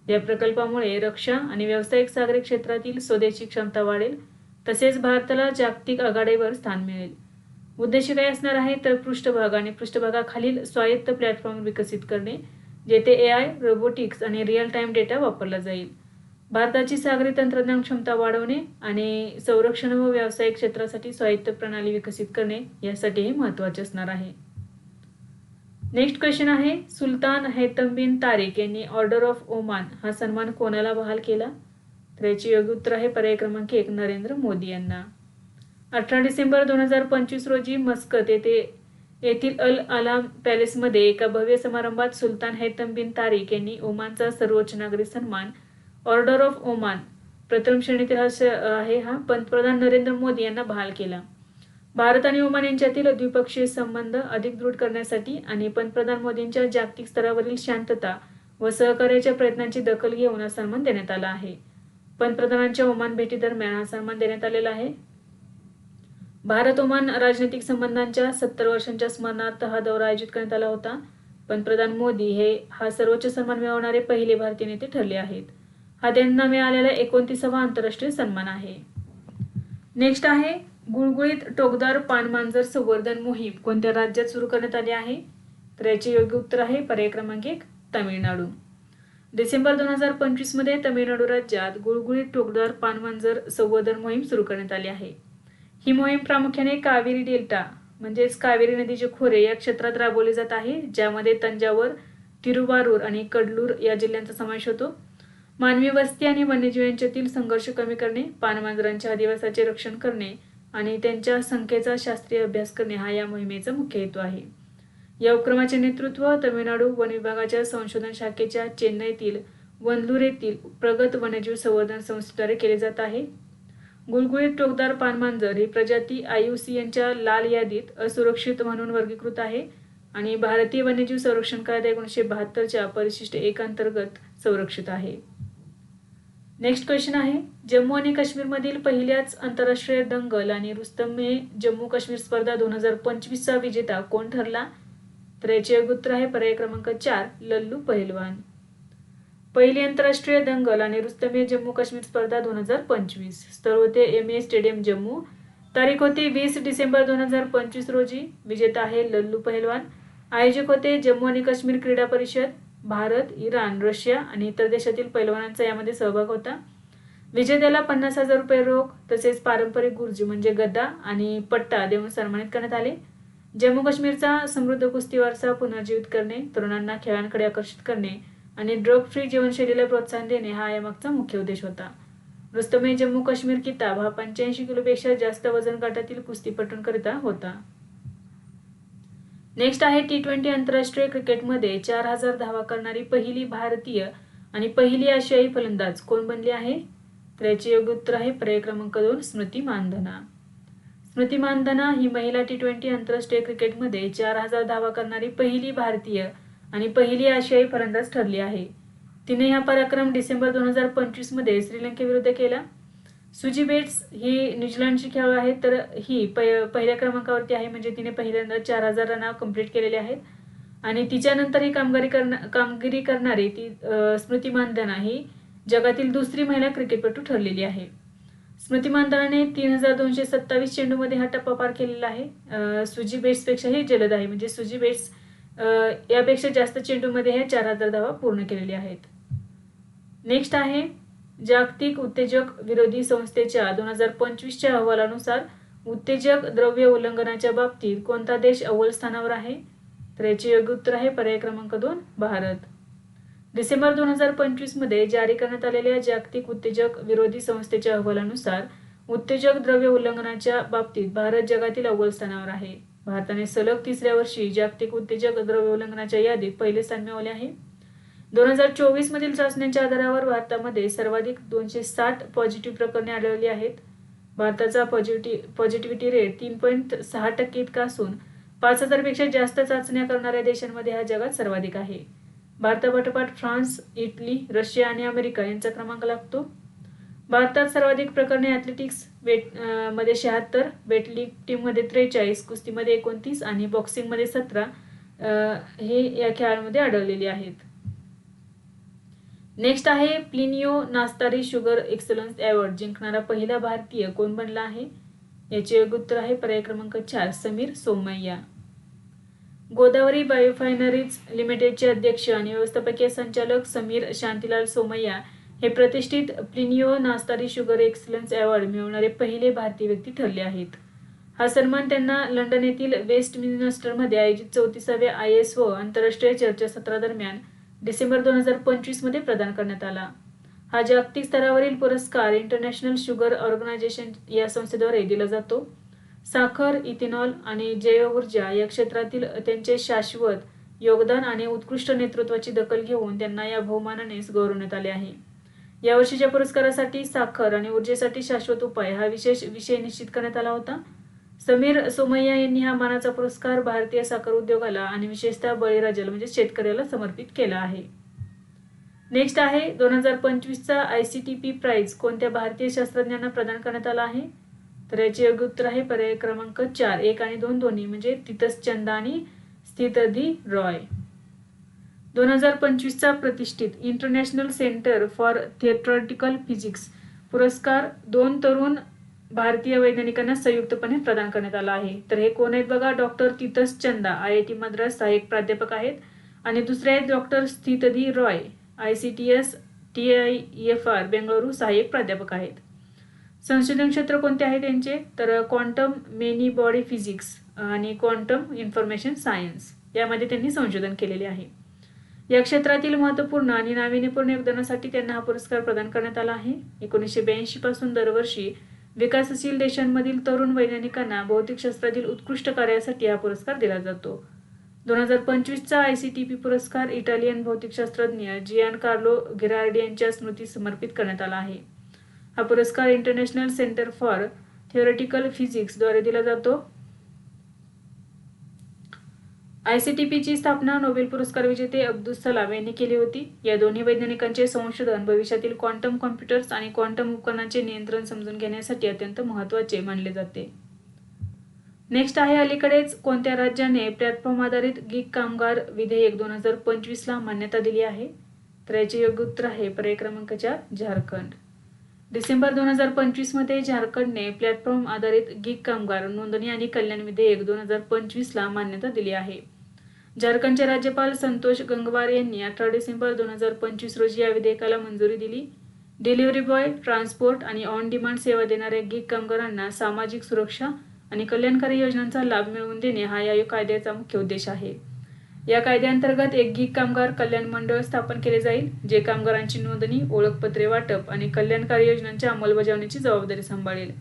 या प्रकल्पामुळे रक्षा आणि व्यावसायिक सागरी क्षेत्रातील स्वदेशी क्षमता वाढेल, तसेच भारताला जागतिक आघाडीवर स्थान मिळेल. उद्देश काय असणार आहे तर पृष्ठभाग आणि पृष्ठभागाखालील स्वायत्त प्लॅटफॉर्म विकसित करणे, जेथे AI, रोबोटिक्स आणि रिअल टाइम डेटा वापरला जाईल. भारताची सागरी तंत्रज्ञान क्षमता वाढवणे आणि संरक्षण व व्यावसायिक क्षेत्रासाठी स्वायत्त प्रणाली विकसित करणे यासाठी हे महत्त्वाचे असणार आहे. नेक्स्ट क्वेश्चन आहे सुलतान हैथम बिन तारिक यांनी ऑर्डर ऑफ ओमान हा सन्मान कोणाला बहाल केला? तर याचे योग्य उत्तर आहे पर्याय क्रमांक 1 नरेंद्र मोदी यांना. 18 डिसेंबर 2025 रोजी मस्कत येथील अल अलाम पॅलेसमध्ये एका भव्य समारंभात सुलतान हैथम बिन तारिक यांनी ओमानचा सर्वोच्च नागरी सन्मान ऑर्डर ऑफ ओमान प्रथम श्रेणीतील हा पंतप्रधान नरेंद्र मोदी यांना बहाल केला. भारत आणि ओमान यांच्यातील द्विपक्षीय संबंध अधिक दृढ करण्यासाठी आणि पंतप्रधान मोदींच्या जागतिक स्तरावरील शांतता व सहकार्याच्या प्रयत्नांची दखल घेऊन हा सन्मान देण्यात आला आहे. पंतप्रधानांच्या ओमान भेटीदरम्यान हा सन्मान देण्यात आलेला आहे. भारत ओमान राजनैतिक संबंधांच्या 70 वर्षांच्या स्मरणार्थ हा दौरा आयोजित करण्यात आला होता. पंतप्रधान मोदी हे हा सर्वोच्च सन्मान मिळवणारे पहिले भारतीय नेते ठरले आहेत. हा त्यांना मिळालेला 29वा आंतरराष्ट्रीय सन्मान आहे. नेक्स्ट आहे गुळगुळीत टोकदार पानमांजर संवर्धन मोहीम कोणत्या राज्यात सुरू करण्यात आली आहे? तर याचे योग्य उत्तर आहे पर्याय क्रमांक 1 तामिळनाडू. डिसेंबर 2025 मध्ये तामिळनाडू राज्यात गुळगुळीत टोकदार पानमांजर संवर्धन मोहीम सुरू करण्यात आली आहे. ही मोहीम प्रामुख्याने कावेरी डेल्टा म्हणजेच कावेरी नदीचे खोरे या क्षेत्रात राबवली जात आहे, ज्यामध्ये तंजावर, तिरुवारूर आणि कडलूर या जिल्ह्यांचा समावेश होतो. मानवी वस्ती आणि वन्यजीव यांच्यातील संघर्ष कमी करणे, पानमांजरांच्या अधिवासाचे रक्षण करणे आणि त्यांच्या संख्येचा शास्त्रीय अभ्यास करणे हा या मोहिमेचा मुख्य हेतू आहे. या उपक्रमाचे नेतृत्व तमिळनाडू वन विभागाच्या संशोधन शाखेच्या चेन्नईतील वनलूर येथील प्रगत वन्यजीव संवर्धन संस्थेद्वारे केले जात आहे. गुळगुळीत टोकदार पानमांजर ही प्रजाती IUCNच्या लाल यादीत असुरक्षित म्हणून वर्गीकृत आहे आणि भारतीय वन्यजीव संरक्षण कायदा 1972च्या परिशिष्ट 1 अंतर्गत संरक्षित आहे. नेक्स्ट क्वेश्चन आहे जम्मू आणि काश्मीरमधील पहिल्याच आंतरराष्ट्रीय दंगल आणि रुस्तमे जम्मू काश्मीर स्पर्धा 2025चा विजेता कोण ठरला? तर याचे योग्य उत्तर आहे पर्याय क्रमांक 4 लल्लू पहिलवान. पहिली आंतरराष्ट्रीय दंगल आणि रुस्तमे जम्मू काश्मीर स्पर्धा 2025. स्थळ होते MA स्टेडियम जम्मू. तारीख होती 20 डिसेंबर 2025 रोजी. विजेता आहे लल्लू पहिलवान. आयोजक होते जम्मू आणि काश्मीर क्रीडा परिषद. भारत, इराण, रशिया आणि इतर देशातील पैलवानांचा यामध्ये सहभाग होता. विजेत्याला 50,000 रुपये रोख तसेच पारंपरिक गुर्जी म्हणजे गदा आणि पट्टा देऊन सन्मानित करण्यात आले. जम्मू काश्मीरचा समृद्ध कुस्ती वारसा पुनर्जीवित करणे, तरुणांना खेळांकडे आकर्षित करणे आणि ड्रग फ्री जीवनशैलीला प्रोत्साहन देणे हा यामागचा मुख्य उद्देश होता. रुस्तम ए जम्मू काश्मीर किताब हा 85 किलोपेक्षा जास्त वजन गटातील कुस्तीपटूंकरिता होता. नेक्स्ट आहे T20 आंतरराष्ट्रीय क्रिकेटमध्ये 4000 धावा करणारी पहिली भारतीय आणि पहिली आशियाई फलंदाज कोण बनली आहे? तर याचे योग्य उत्तर आहे पर्याय क्रमांक 2 स्मृती मानधना. स्मृती मानधना ही महिला T20 आंतरराष्ट्रीय क्रिकेटमध्ये 4000 धावा करणारी पहिली भारतीय आणि पहिली आशियाई फलंदाज ठरली आहे. तिने हा पराक्रम डिसेंबर 2025 मध्ये श्रीलंकेविरुद्ध केला. सुजी बेट्स ही न्यूझीलंडची खेळाडू आहे, तर ही पहिल्या क्रमांकावरती आहे, म्हणजे तिने पहिल्यांदा 4000 रन कंप्लीट केलेले आहेत. आणि तिच्यानंतर ही कामगिरी करणारी ती स्मृती मानधना ही जगातील दुसरी महिला क्रिकेटपटू ठरलेली आहे. स्मृती मानधनाने 3227 चेंडूमध्ये हा टप्पा पार केलेला आहे. सुजी बेट्सपेक्षाही जलद आहे, म्हणजे सुजी बेट्स यापेक्षा जास्त चेंडूमध्ये हे 4000 धावा पूर्ण केलेल्या आहेत. नेक्स्ट आहे जागतिक उत्तेजक विरोधी संस्थेच्या 2025च्या अहवालानुसार उत्तेजक द्रव्य उल्लंघनाच्या बाबतीत कोणता देश अव्वल स्थानावर आहे? तर याचे योग्य उत्तर आहे पर्याय क्रमांक 2 भारत. डिसेंबर 2025 मध्ये जारी करण्यात आलेल्या जागतिक उत्तेजक विरोधी संस्थेच्या अहवालानुसार उत्तेजक द्रव्य उल्लंघनाच्या बाबतीत भारत जगातील अव्वल स्थानावर आहे. भारताने सलग तिसऱ्या वर्षी जागतिक उत्तेजक द्रव्य उल्लंघनाच्या यादीत पहिले स्थान मिळवले आहे. 2024 मधील चाचण्यांच्या आधारावर भारतामध्ये सर्वाधिक 260 पॉझिटिव्ह प्रकरणे आढळली आहेत. भारताचा पॉझिटिव्हिटी रेट 3.6% इतका असून 5000 पेक्षा जास्त चाचण्या करणाऱ्या देशांमध्ये हा जगात सर्वाधिक आहे. भारतापाठोपाठ फ्रान्स, इटली, रशिया आणि अमेरिका यांचा क्रमांक लागतो. भारतात सर्वाधिक प्रकरणे ॲथलेटिक्स मध्ये 76, वेटलिफ्टिंगमध्ये 43, कुस्तीमध्ये 29 आणि बॉक्सिंगमध्ये 17 हे या खेळांमध्ये आढळलेली आहेत. नेक्स्ट आहे प्लिनियो नास्तारी शुगर एक्सलन्स अवॉर्ड जिंकणारा पहिला भारतीय कोण बनला आहे? याचे योग्य उत्तर आहे पर्याय क्रमांक 4 समीर सोमय्या. गोदावरी बायोफायनरीज लिमिटेडचे अध्यक्ष आणि व्यवस्थापकीय संचालक समीर शांतीलाल सोमय्या हे प्रतिष्ठित प्लिनियो नास्तारी शुगर एक्सलन्स अवॉर्ड मिळवणारे पहिले भारतीय व्यक्ती ठरले आहेत. हा सन्मान त्यांना लंडन येथील वेस्टमिन्स्टरमध्ये आयोजित 34व्या ISO आंतरराष्ट्रीय चर्चासत्रादरम्यान डिसेंबर 2025 मध्ये प्रदान करण्यात आला. हा जागतिक स्तरावरील पुरस्कार इंटरनॅशनल शुगर ऑर्गनायझेशन या संस्थेद्वारे दिला जातो. साखर, इथेनॉल आणि जैव ऊर्जा या क्षेत्रातील त्यांचे शाश्वत योगदान आणि उत्कृष्ट नेतृत्वाची दखल घेऊन त्यांना या बहुमानाने गौरवण्यात आले आहे. यावर्षीच्या पुरस्कारासाठी साखर आणि ऊर्जेसाठी शाश्वत उपाय हा विशेष विषय निश्चित करण्यात आला होता. समीर सोमय्या यांनी हा मानाचा पुरस्कार भारतीय साखर उद्योगाला आणि विशेषतः बळीराजाला म्हणजे शेतकऱ्याला समर्पित केला आहे. नेक्स्ट आहे 2025चा ICTP प्राइज कोणत्या भारतीय शास्त्रज्ञांना प्रदान करण्यात आला आहे? तर याचे योग्य उत्तर आहे पर्याय क्रमांक 4 1 आणि 2 दोन्ही, म्हणजे तितस चंदा आणि स्थितधी रॉय. 2025चा प्रतिष्ठित international centre for theoretical physics पुरस्कार 2 तरुण भारतीय वैज्ञानिकांना संयुक्तपणे प्रदान करण्यात आला आहे. तर हे कोण आहेत बघा, डॉक्टर तितस चंदा IIT मद्रास सहाय्यक प्राध्यापक आहेत आणि दुसरे आहेत doctor Sthitadhi Roy ICTS TIFR Bengaluru सहाय्यक प्राध्यापक आहेत. संशोधन क्षेत्र कोणते आहे त्यांचे? तर क्वांटम मेनी बॉडी फिजिक्स आणि क्वांटम इन्फॉर्मेशन सायन्स यामध्ये त्यांनी संशोधन केलेले आहे. या क्षेत्रातील महत्त्वपूर्ण आणि नाविन्यपूर्ण योगदानासाठी त्यांना हा पुरस्कार प्रदान करण्यात आला आहे. 1982 पासून दरवर्षी विकासशील देशांमधील तरुण वैज्ञानिकांना भौतिकशास्त्रातील उत्कृष्ट कार्यासाठी हा पुरस्कार दिला जातो. 2025चा ICTP पुरस्कार इटालियन भौतिकशास्त्रज्ञ जियान कार्लो गिरार्डी यांच्या स्मृतीस समर्पित करण्यात आला आहे. हा पुरस्कार international centre for theoretical physics द्वारे दिला जातो. ICTPची स्थापना नोबेल पुरस्कार विजेते अब्दुस सलाम यांनी केली होती. या दोन्ही वैज्ञानिकांचे संशोधन भविष्यातील क्वांटम कॉम्प्युटर्स आणि क्वांटम उपकरणांचे नियंत्रण समजून घेण्यासाठी अत्यंत महत्त्वाचे मानले जाते. नेक्स्ट आहे अलीकडेच कोणत्या राज्याने प्लॅटफॉर्म आधारित गिग कामगार विधेयक 2025ला मान्यता दिली आहे? तर याचे योग्य उत्तर आहे पर्याय क्रमांक 4 झारखंड. डिसेंबर 2025 मध्ये झारखंडने प्लॅटफॉर्म आधारित गिग कामगार नोंदणी आणि कल्याण विधेयक 2025ला मान्यता दिली आहे. झारखंडचे राज्यपाल संतोष गंगवार यांनी 18 डिसेंबर 2025 रोजी या विधेयकाला मंजुरी दिली. डिलिव्हरी बॉय, ट्रान्सपोर्ट आणि ऑन डिमांड सेवा देणाऱ्या गिग कामगारांना सामाजिक सुरक्षा आणि कल्याणकारी योजनांचा लाभ मिळवून देणे हा या कायद्याचा मुख्य उद्देश आहे. या कायद्याअंतर्गत एक गीग कामगार कल्याण मंडळ स्थापन केले जाईल, जे कामगारांची नोंदणी, ओळखपत्रे वाटप आणि कल्याणकारी योजनांच्या अंमलबजावणीची जबाबदारी सांभाळेल.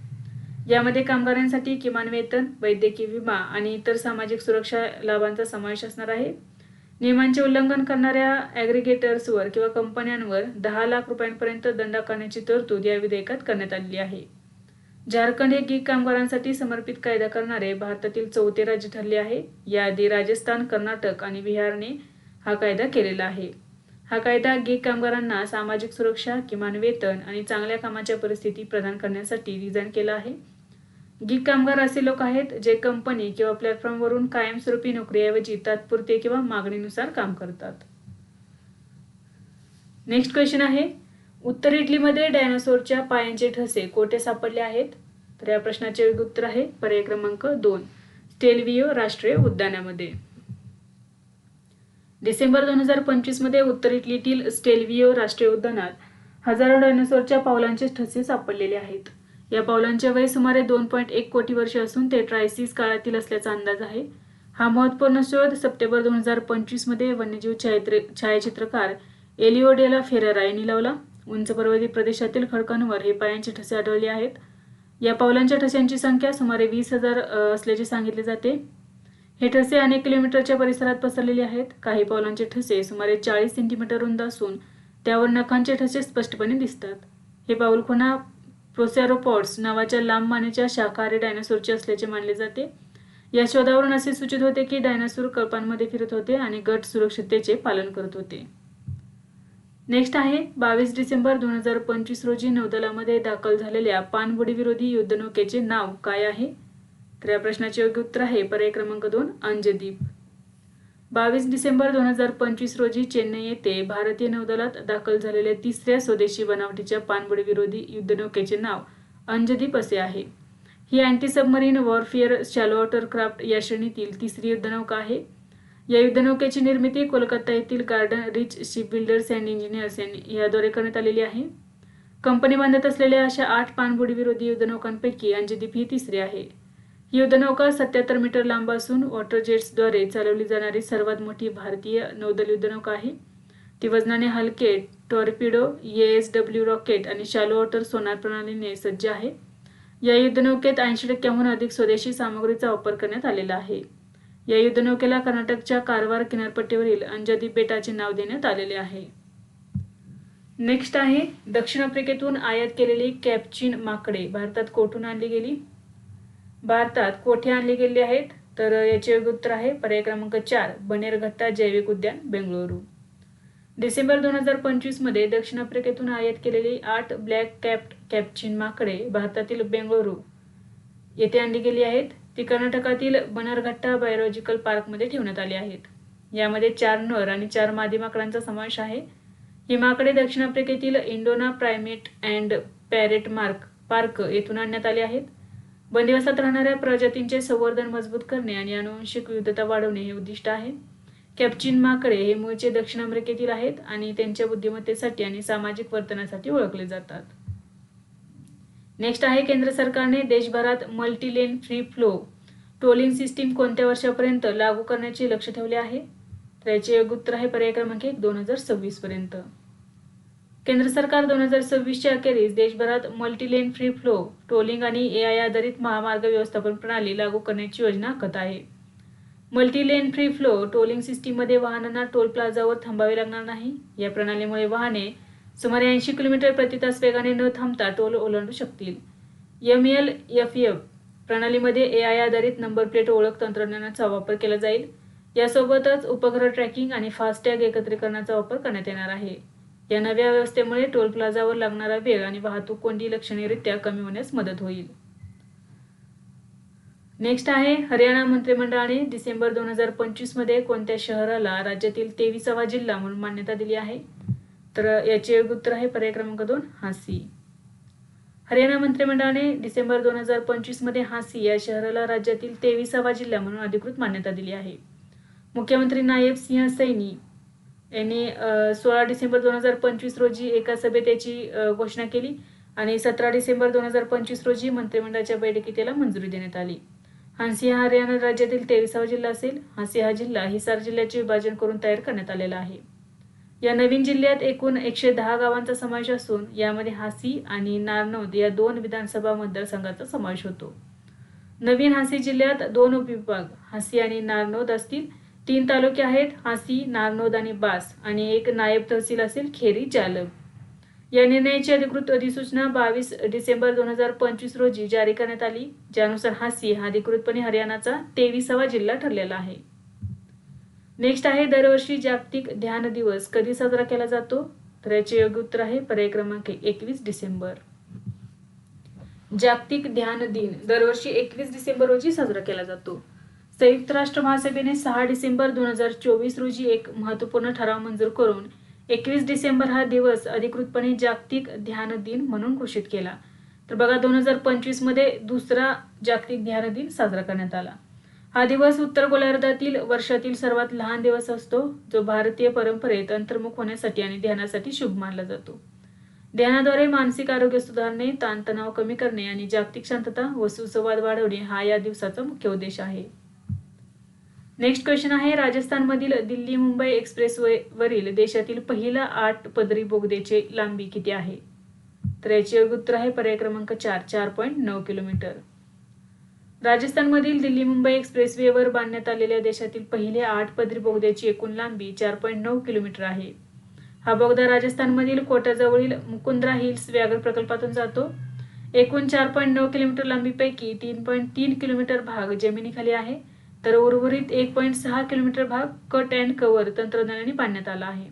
यामध्ये कामगारांसाठी किमान वेतन, वैद्यकीय विमा आणि इतर सामाजिक सुरक्षा लाभांचा समावेश असणार आहे. नियमांचे उल्लंघन करणाऱ्या ॲग्रिगेटर्सवर किंवा कंपन्यांवर 10 लाख रुपयांपर्यंत दंड आकारण्याची तरतूद या विधेयकात करण्यात आलेली आहे. झारखंड हे गीग कामगारांसाठी समर्पित कायदा करणारे भारतातील 4थे राज्य ठरले आहे. याआधी राजस्थान, कर्नाटक आणि बिहारने हा कायदा केलेला आहे. हा कायदा गीग कामगारांना सामाजिक सुरक्षा, किमान वेतन आणि चांगल्या कामाच्या परिस्थिती प्रदान करण्यासाठी डिझाईन केला आहे. गीग कामगार असे लोक आहेत जे कंपनी किंवा प्लॅटफॉर्मवरून कायमस्वरूपी नोकरीऐवजी तात्पुरते किंवा मागणीनुसार काम करतात. नेक्स्ट क्वेश्चन आहे, उत्तर इटलीमध्ये डायनासोरच्या पायांचे ठसे कोठे सापडले आहेत? तर या प्रश्नाचे योग्य उत्तर आहे पर्याय क्रमांक 2, स्टेल्वियो राष्ट्रीय उद्यानामध्ये. डिसेंबर 2025 मध्ये उत्तर इटलीतील स्टेल्वियो राष्ट्रीय उद्यानात हजारो डायनासोरच्या पावलांचे ठसे सापडलेले आहेत. या पावलांचे वय सुमारे 2.1 कोटी वर्ष असून ते ट्रायसिस काळातील असल्याचा अंदाज आहे. हा महत्त्वपूर्ण शोध सप्टेंबर 2025 मध्ये वन्यजीव छायाचित्रकार एलिओ डेला फेरेरा यांनी लावला. उंच पर्वतीय प्रदेशातील खडकांवर हे पायांचे ठसे आढळले आहेत. या पावलांच्या ठस्यांची संख्या सुमारे 20,000 असल्याचे सांगितले जाते. हे ठसे अनेक किलोमीटरच्या परिसरात पसरलेले आहेत. काही पावलांचे ठसे सुमारे 40 सेंटीमीटर रुंद असून त्यावर नखांचे ठसे स्पष्टपणे दिसतात. हे पाऊलखुणा प्रोसेरोपॉड्स नावाच्या लांब मानेच्या शाकाहारी डायनासोरचे असल्याचे मानले जाते. या शोधावरून असे सूचित होते की डायनासोर कळपांमध्ये फिरत होते आणि गट सुरक्षिततेचे पालन करत होते. नेक्स्ट आहे, 22 डिसेंबर 2025 रोजी नौदलामध्ये दाखल झालेल्या पाणबुडी विरोधी युद्धनौकेचे नाव काय आहे? तर या प्रश्नाचे योग्य उत्तर आहे पर्याय क्रमांक 2, अंजदीप. 22 डिसेंबर 2025 रोजी चेन्नई येथे भारतीय नौदलात दाखल झालेल्या 3ऱ्या स्वदेशी बनावटीच्या पाणबुडी विरोधी युद्धनौकेचे नाव अंजदीप असे आहे. ही anti submarine warfare shallow water craft या श्रेणीतील 3री युद्धनौका आहे. या युद्धनौकेची निर्मिती कोलकाता येथील garden rich shipbuilders and engineers याद्वारे करण्यात आलेली आहे. कंपनी बांधत असलेल्या अशा 8 पाणबुडी विरोधी युद्धनौकांपैकी अंजदीप ही 3री आहे. ही युद्धनौका 77 मीटर लांब असून वॉटर जेट्सद्वारे चालवली जाणारी सर्वात मोठी भारतीय नौदल युद्धनौका आहे. ती वजनाने हलके टॉर्पिडो, ASW रॉकेट आणि शॅलो वॉटर सोनार प्रणालीने सज्ज आहे. या युद्धनौकेत 80% अधिक स्वदेशी सामग्रीचा वापर करण्यात आलेला आहे. या युद्धनौकेला कर्नाटकच्या कारवार किनारपट्टीवरील अंजदीप बेटाचे नाव देण्यात आलेले आहे. नेक्स्ट आहे, दक्षिण आफ्रिकेतून आयात केलेली कॅप्चिन माकडे भारतात कोठून आणली गेली? भारतात कोठे आणली गेली आहेत? तर याचे योग्य उत्तर आहे पर्याय क्रमांक 4, बनेरघट्टा जैविक उद्यान, बेंगळुरू. डिसेंबर 2025 मध्ये दक्षिण आफ्रिकेतून आयात केलेली 8 ब्लॅक कॅप्ड कॅप्चिन माकडे भारतातील बेंगळुरू येथे आणली गेली आहेत. ती कर्नाटकातील बनेरघट्टा बायोलॉजिकल पार्कमध्ये ठेवण्यात आली आहेत. यामध्ये 4 नर आणि 4 मादी माकडांचा समावेश आहे. ही माकडे दक्षिण आफ्रिकेतील इंडोना प्रायमेट अँड पॅरेट पार्क येथून आणण्यात आली आहेत. बंदिवासात राहणाऱ्या प्रजातींचे संवर्धन मजबूत करणे आणि आनुवंशिक विविधता वाढवणे हे उद्दिष्ट आहे. कॅप्चिन माकडे हे मूळचे दक्षिण अमेरिकेतील आहेत आणि त्यांच्या बुद्धिमत्तेसाठी आणि सामाजिक वर्तनासाठी ओळखले जातात. नेक्स्ट आहे, केंद्र सरकारने देशभरात मल्टीलेन फ्री फ्लो टोलिंग सिस्टीम कोणत्या वर्षापर्यंत लागू करण्याचे लक्ष्य ठेवले आहे? तर याचे योग्य उत्तर आहे पर्याय क्रमांक 1, 2026 पर्यंत. केंद्र सरकार 2026च्या अखेरीस देशभरात मल्टीलेन फ्री फ्लो टोलिंग आणि AI आधारित महामार्ग व्यवस्थापन प्रणाली लागू करण्याची योजना आखत आहे. मल्टीलेन फ्री फ्लो टोलिंग सिस्टीममध्ये वाहनांना टोल प्लाझावर थांबावे लागणार नाही. या प्रणालीमुळे वाहने सुमारे 80 किलोमीटर प्रति तास वेगाने न थांबता टोल ओलांडू शकतील. MLFF प्रणालीमध्ये AI आधारित नंबर प्लेट ओळख तंत्रज्ञानाचा वापर केला जाईल. यासोबतच उपग्रह ट्रॅकिंग आणि फास्टॅग एकत्रीकरणाचा वापर करण्यात येणार आहे. या नव्या व्यवस्थेमुळे टोल प्लाझावर लागणारा वेळ आणि वाहतूक कोंडी लक्षणीयरित्या कमी होण्यास मदत होईल. नेक्स्ट आहे, हरियाणा मंत्रिमंडळाने डिसेंबर 2025 मध्ये कोणत्या शहराला राज्यातील 23वा जिल्हा म्हणून मान्यता दिली आहे? तर याचे योग्य उत्तर आहे पर्याय क्रमांक 2, हांसी. हरियाणा मंत्रिमंडळाने डिसेंबर 2025 मध्ये हांसी या शहराला राज्यातील 23वा जिल्हा म्हणून अधिकृत मान्यता दिली आहे. मुख्यमंत्री नायब सिंह सैनी यांनी 16 डिसेंबर 2025 रोजी एका सभेत याची घोषणा केली आणि 17 डिसेंबर 2025 रोजी मंत्रिमंडळाच्या बैठकीत त्याला मंजुरी देण्यात आली. हांसी हा हरियाणा राज्यातील 23वा जिल्हा असेल. हांसी हा जिल्हा हिसार जिल्ह्याचे विभाजन करून तयार करण्यात आलेला आहे. या नवीन जिल्ह्यात एकूण 110 गावांचा समावेश असून यामध्ये हांसी आणि नारनौद या 2 विधानसभा मतदारसंघाचा समावेश होतो. नवीन हांसी जिल्ह्यात 2 उपविभाग हांसी आणि नारनौद असतील. 3 तालुके आहेत, हांसी, नारनौद आणि बास, आणि एक नायब तहसील असेल, खेरी जालब. या निर्णयाची अधिकृत अधिसूचना 22 डिसेंबर 2025 रोजी जारी करण्यात आली, ज्यानुसार हांसी हा अधिकृतपणे हरियाणाचा 23वा जिल्हा ठरलेला आहे. नेक्स्ट आहे, दरवर्षी जागतिक ध्यान दिवस कधी साजरा केला जातो? तर याचे योग्य उत्तर आहे पर्याय क्रमांक 21 डिसेंबर. जागतिक ध्यान दिन दरवर्षी 21 डिसेंबर रोजी साजरा केला जातो. संयुक्त राष्ट्र महासभेने 6 डिसेंबर 2024 रोजी एक महत्त्वपूर्ण ठराव मंजूर करून 21 डिसेंबर हा दिवस अधिकृतपणे जागतिक ध्यान दिन म्हणून घोषित केला. तर बघा, 2025 मध्ये दुसरा जागतिक ध्यान दिन साजरा करण्यात आला. हा दिवस उत्तर गोलार्धातील वर्षातील सर्वात लहान दिवस असतो, जो भारतीय परंपरेत अंतर्मुख होण्यासाठी आणि ध्यानासाठी शुभ मानला जातो. ध्यानाद्वारे मानसिक आरोग्य सुधारणे, ताणतणाव कमी करणे आणि जागतिक शांतता व सुसंवाद वाढवणे हा या दिवसाचा मुख्य उद्देश आहे. नेक्स्ट क्वेश्चन आहे, राजस्थानमधील दिल्ली मुंबई एक्सप्रेस वरील देशातील पहिला 8 पदरी बोगद्याची लांबी किती आहे? तर याचे योग्य उत्तर आहे पर्याय क्रमांक 4, 4.9 किलोमीटर. राजस्थानमधील दिल्ली मुंबई एक्सप्रेसवेवर बांधण्यात आलेल्या देशातील पहिले 8 पदरी बोगद्याची एकूण लांबी 4.9 किलोमीटर आहे. हा बोगदा राजस्थानमधील कोटाजवळील मुकुंद्रा हिल्स व्याघ्र प्रकल्पातून जातो. एकूण 4.9 किलोमीटर लांबीपैकी 3.3 किलोमीटर भाग जमिनीखाली आहे, तर उर्वरित 1.6 किलोमीटर भाग कट अँड कव्हर तंत्रज्ञानाने बांधण्यात आला आहे.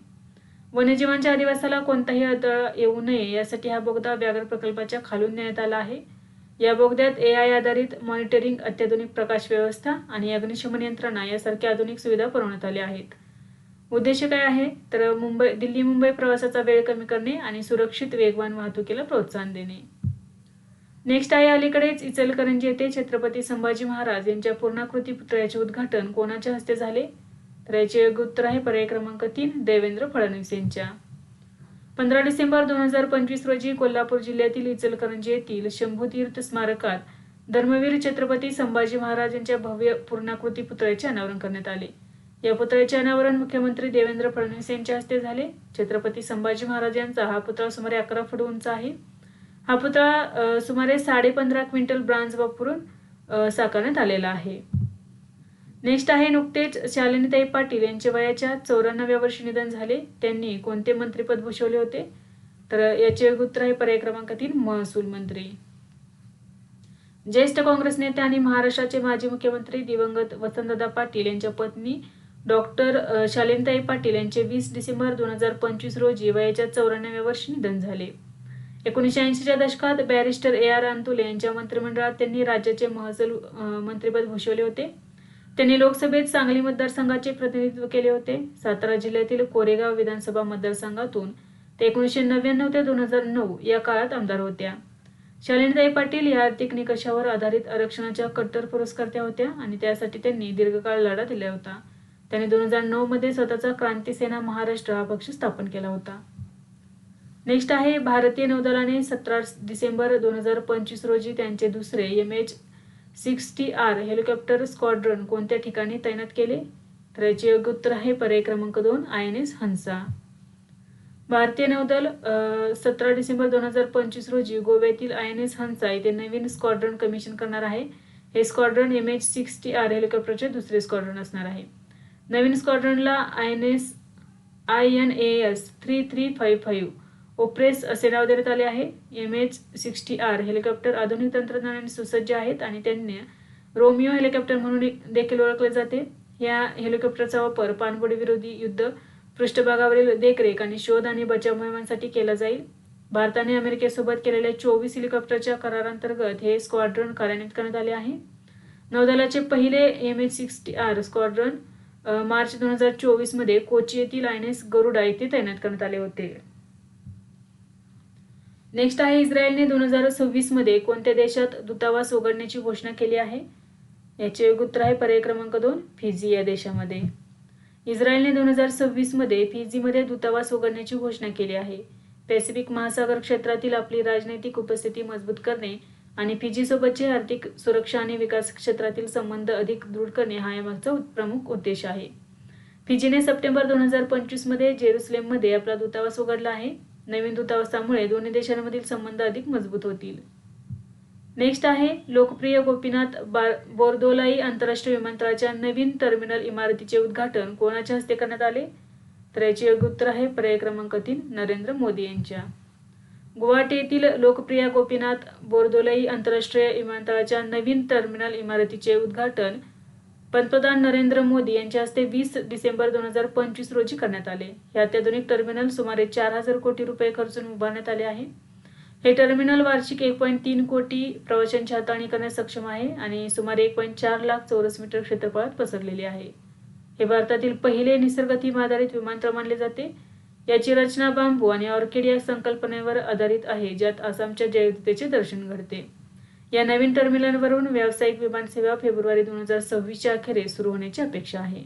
वन्यजीवांच्या अधिवासाला कोणताही अडथळा येऊ नये यासाठी हा बोगदा व्याघ्र प्रकल्पाच्या खालून नेण्यात आला आहे. या बोगद्यात AI आधारित मॉनिटरिंग, अत्याधुनिक प्रकाश व्यवस्था आणि अग्निशमन यंत्रणा यासारख्या आधुनिक सुविधा पुरवण्यात आल्या आहेत. उद्देश काय आहे? तर दिल्ली मुंबई प्रवासाचा वेळ कमी करणे आणि सुरक्षित वेगवान वाहतुकीला प्रोत्साहन देणे. नेक्स्ट आहे, अलीकडेच इचलकरंजी येथे छत्रपती संभाजी महाराज यांच्या पूर्णाकृती पुतळ्याचे उद्घाटन कोणाच्या हस्ते झाले? तर याचे योग्य उत्तर आहे पर्याय क्रमांक 3, देवेंद्र फडणवीस यांच्या. 15 डिसेंबर 2025 रोजी कोल्हापूर जिल्ह्यातील इचलकरंजी येथील शंभूतीर्थ स्मारकात धर्मवीर छत्रपती संभाजी महाराज यांच्या भव्य पूर्णाकृती पुतळ्याचे अनावरण करण्यात आले. या पुतळ्याचे अनावरण मुख्यमंत्री देवेंद्र फडणवीस यांच्या हस्ते झाले. छत्रपती संभाजी महाराज यांचा हा पुतळा सुमारे 11 फूट उंच आहे. हा पुतळा सुमारे 15.5 क्विंटल ब्रॉन्झ वापरून साकारण्यात आलेला आहे. नेक्स्ट आहे, नुकतेच शालिनीताई पाटील यांचे वयाच्या 94व्या वर्षी निधन झाले. त्यांनी कोणते मंत्रिपद भूषवले होते? तर याचे उत्तर आहे पर्याय क्रमांक 3, महसूल मंत्री. ज्येष्ठ काँग्रेस नेते आणि महाराष्ट्राचे माजी मुख्यमंत्री दिवंगत वसंतदादा पाटील यांच्या पत्नी डॉक्टर शालिनीताई पाटील यांचे 20 डिसेंबर 2025 रोजी वयाच्या 94व्या वर्षी निधन झाले. 1980च्या दशकात बॅरिस्टर AR अंतुले यांच्या मंत्रिमंडळात त्यांनी राज्याचे महसूल मंत्रिपद भूषवले होते. त्यांनी लोकसभेत सांगली मतदारसंघाचे प्रतिनिधित्व केले होते. सातारा जिल्ह्यातील कोरेगाव विधानसभा मतदारसंघातून ते 1999 ते 2009 या काळात आमदार होत्या. शालिनीताई पाटील या आर्थिक निकषावर आधारित आरक्षणाच्या कट्टर पुरस्कर्त्या होत्या आणि त्यासाठी त्यांनी दीर्घकाळ लढा दिला होता. त्यांनी 2009 मध्ये स्वतःचा क्रांती सेना महाराष्ट्र हा पक्ष स्थापन केला होता. नेक्स्ट आहे, भारतीय नौदलाने 17 डिसेंबर 2025 रोजी त्यांचे दुसरे MH-60R हेलिकॉप्टर स्क्वॉड्रन कोणत्या ठिकाणी तैनात केले? तर याचे योग्य उत्तर आहे पर्याय क्रमांक 2, INS हंसा. भारतीय नौदल 17 डिसेंबर 2025 रोजी गोव्यातील INS हंसा येथे नवीन स्क्वॉड्रन कमिशन करणार आहे. हे स्क्वॉड्रन MH-60R हेलिकॉप्टरचे दुसरे स्क्वॉड्रन असणार आहे. नवीन स्क्वॉड्रनला INS 3355 ओप्रेस असे नाव देण्यात आले आहे. MH-60R हेलिकॉप्टर आधुनिक तंत्रज्ञानाने सुसज्ज आहेत आणि त्यांनी रोमिओ हेलिकॉप्टर म्हणून देखील ओळखले जाते. या हेलिकॉप्टरचा वापर पाणबुडी विरोधी युद्ध, पृष्ठभागावरील देखरेख आणि शोध आणि बचाव मोहिमांसाठी केला जाईल. भारताने अमेरिकेसोबत केलेल्या 24 हेलिकॉप्टरच्या करारांतर्गत हे स्क्वॉड्रन कार्यान्वित करण्यात आले आहे. नौदलाचे पहिले MH-60R स्क्वॉड्रन मार्च 2024 मध्ये कोची येथील INS गरुडा येथे तैनात करण्यात आले होते. नेक्स्ट आहे, इस्रायलने 2026 मध्ये कोणत्या देशात दूतावास उघडण्याची घोषणा केली आहे? याचे योग्य उत्तर आहे पर्याय क्रमांक 2, फिजी या देशामध्ये. इस्रायलने 2026 मध्ये फिजीमध्ये दूतावास उघडण्याची घोषणा केली आहे. पॅसिफिक महासागर क्षेत्रातील आपली राजनैतिक उपस्थिती मजबूत करणे आणि फिजी सोबतचे आर्थिक सुरक्षा आणि विकास क्षेत्रातील संबंध अधिक दृढ करणे हा यामागचा प्रमुख उद्देश आहे. फिजीने सप्टेंबर 2025 मध्ये जेरुसलेममध्ये आपला दूतावास उघडला आहे. नवीन दूतावासामुळे दोन्ही देशांमधील संबंध अधिक मजबूत होतील. नेक्स्ट आहे लोकप्रिय गोपीनाथ बोरदोलाई आंतरराष्ट्रीय विमानतळाच्या नवीन टर्मिनल इमारतीचे उद्घाटन कोणाच्या हस्ते करण्यात आले? तर याचे योग्य उत्तर आहे पर्याय क्रमांक 3 नरेंद्र मोदी यांच्या. गुवाहाटी येथील लोकप्रिय गोपीनाथ बोरदोलाई आंतरराष्ट्रीय विमानतळाच्या नवीन टर्मिनल इमारतीचे उद्घाटन पंतप्रधान नरेंद्र मोदी यांच्या हस्ते 20 डिसेंबर 2025 रोजी करण्यात आले. हे अत्याधुनिक टर्मिनल सुमारे 4000 कोटी रुपये खर्चून उभारण्यात आले आहे. हे टर्मिनल वार्षिक 1.3 कोटी प्रवाशांची हाताळणी करण्यास सक्षम आहे आणि सुमारे 1.4 लाख चौरस मीटर क्षेत्रफळात पसरलेले आहे. हे भारतातील पहिले निसर्गथीम आधारित विमानतळ मानले जाते. याची रचना बांबू आणि ऑर्किड या संकल्पनेवर आधारित आहे, ज्यात आसामच्या जैवविविधतेचे दर्शन घडते. या नवीन टर्मिनलवरून व्यावसायिक विमानसेवा फेब्रुवारी 2026च्या अखेरीस सुरू होण्याची अपेक्षा आहे.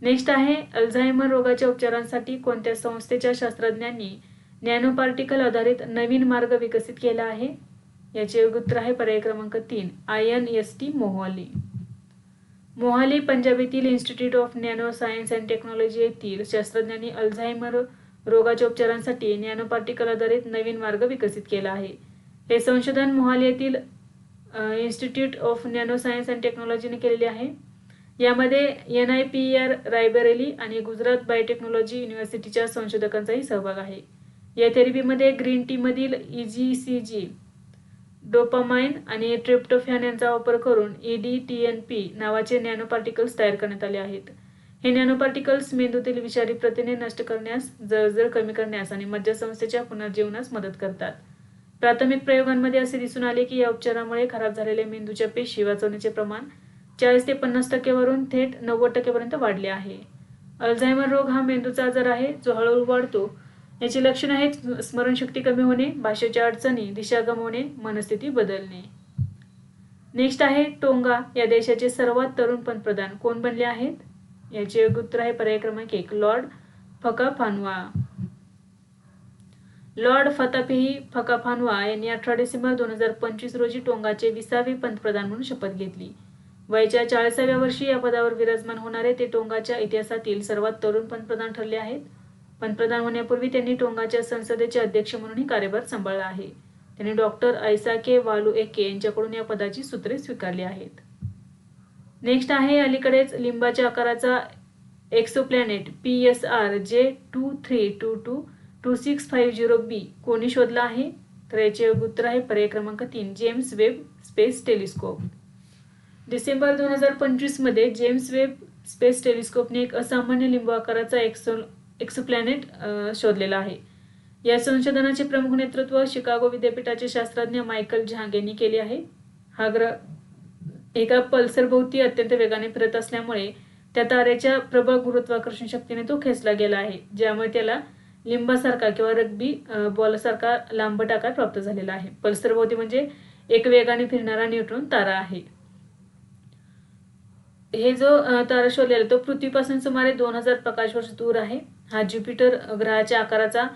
नेक्स्ट आहे अल्झायमर रोगाच्या उपचारांसाठी कोणत्या संस्थेच्या शास्त्रज्ञांनी नॅनो पार्टिकल आधारित नवीन मार्ग विकसित केला आहे? याचे योग्य उत्तर आहे पर्याय क्रमांक 3 INST मोहाली. मोहाली पंजाब येथील institute of nano science and technology येथील शास्त्रज्ञांनी अल्झायमर रोगाच्या उपचारांसाठी नॅनो पार्टिकल आधारित नवीन मार्ग विकसित केला आहे. हे संशोधन मोहाली येथील institute of nano science and टेक्नॉलॉजीने केलेले आहे. यामध्ये NIPR रायबरेली आणि गुजरात बायोटेक्नॉलॉजी युनिव्हर्सिटीच्या संशोधकांचाही सहभाग आहे. या थेरपीमध्ये ग्रीन टीमधील EGCG, डोपामाइन आणि ट्रिप्टोफॅन यांचा वापर करून EDTNP नावाचे नॅनो पार्टिकल्स तयार करण्यात आले आहेत. हे नॅनो पार्टिकल्स मेंदूतील विषारी प्रथिने नष्ट करण्यास, जळजळ कमी करण्यास आणि मज्जासंस्थेच्या पुनर्जीवनास मदत करतात. प्राथमिक प्रयोगांमध्ये असे दिसून आले की या उपचारामुळे खराब झालेल्या मेंदूच्या पेशी वाचवण्याचे प्रमाण 40 ते 50% वरून थेट 90% पर्यंत वाढले आहे. अल्झायमर रोग हा मेंदूचा आजार आहे जो हळूहळू वाढतो. याची लक्षणे आहेत स्मरणशक्ती कमी होणे, भाषेच्या अडचणी, दिशा गमावणे, मनस्थिती बदलणे. नेक्स्ट आहे टोंगा या देशाचे सर्वात तरुण पंतप्रधान कोण बनले आहेत? याचे योग्य उत्तर आहे पर्याय क्रमांक 1 लॉर्ड फकाफानुआ. लॉर्ड फतापेही फकाफानुआ यांनी 18 डिसेंबर 2025 रोजी टोंगाचे 20वे पंतप्रधान म्हणून शपथ घेतली. वयाच्या 40व्या वर्षी या पदावर विराजमान होणारे ते टोंगाच्या इतिहासातील सर्वात तरुण पंतप्रधान ठरले आहेत. पंतप्रधान होण्यापूर्वी त्यांनी टोंगाच्या संसदेचे अध्यक्ष म्हणूनही कार्यभार सांभाळला आहे. त्यांनी डॉक्टर ऐसाके वालू एके यांच्याकडून या पदाची सूत्रे स्वीकारली आहेत. नेक्स्ट आहे अलीकडेच लिंबाच्या आकाराचा एक्सोप्लॅनेट PSR J23222650b कोणी शोधला आहे? तर याचे उत्तर आहे पर्याय क्रमांक 3 James Webb space telescope. December 2025 मध्ये जेम्स वेब स्पेस टेलिस्कोपने एक असामान्य लिंबू आकाराचा एक्सोप्लॅनेट शोधलेला आहे. या संशोधनाचे प्रमुख नेतृत्व शिकागो विद्यापीठाचे शास्त्रज्ञ मायकल झांग यांनी केले आहे. हा ग्रह एका पल्सरभोवती अत्यंत वेगाने फिरत असल्यामुळे त्या ताऱ्याच्या प्रबळ गुरुत्वाकर्षण शक्तीने तो खेचला गेला आहे, ज्यामुळे त्याला लिंबासारखा किंवा रग्बी बॉलसारखा लांबट आकार प्राप्त झालेला आहे. पल्सरभोवती म्हणजे एक वेगाने फिरणारा न्यूट्रॉन तारा आहे. हे जो तारा शोधलेला तो पृथ्वीपासून सुमारे 2000 प्रकाश वर्ष दूर आहे. हा ज्युपिटर ग्रहाच्या आकाराचा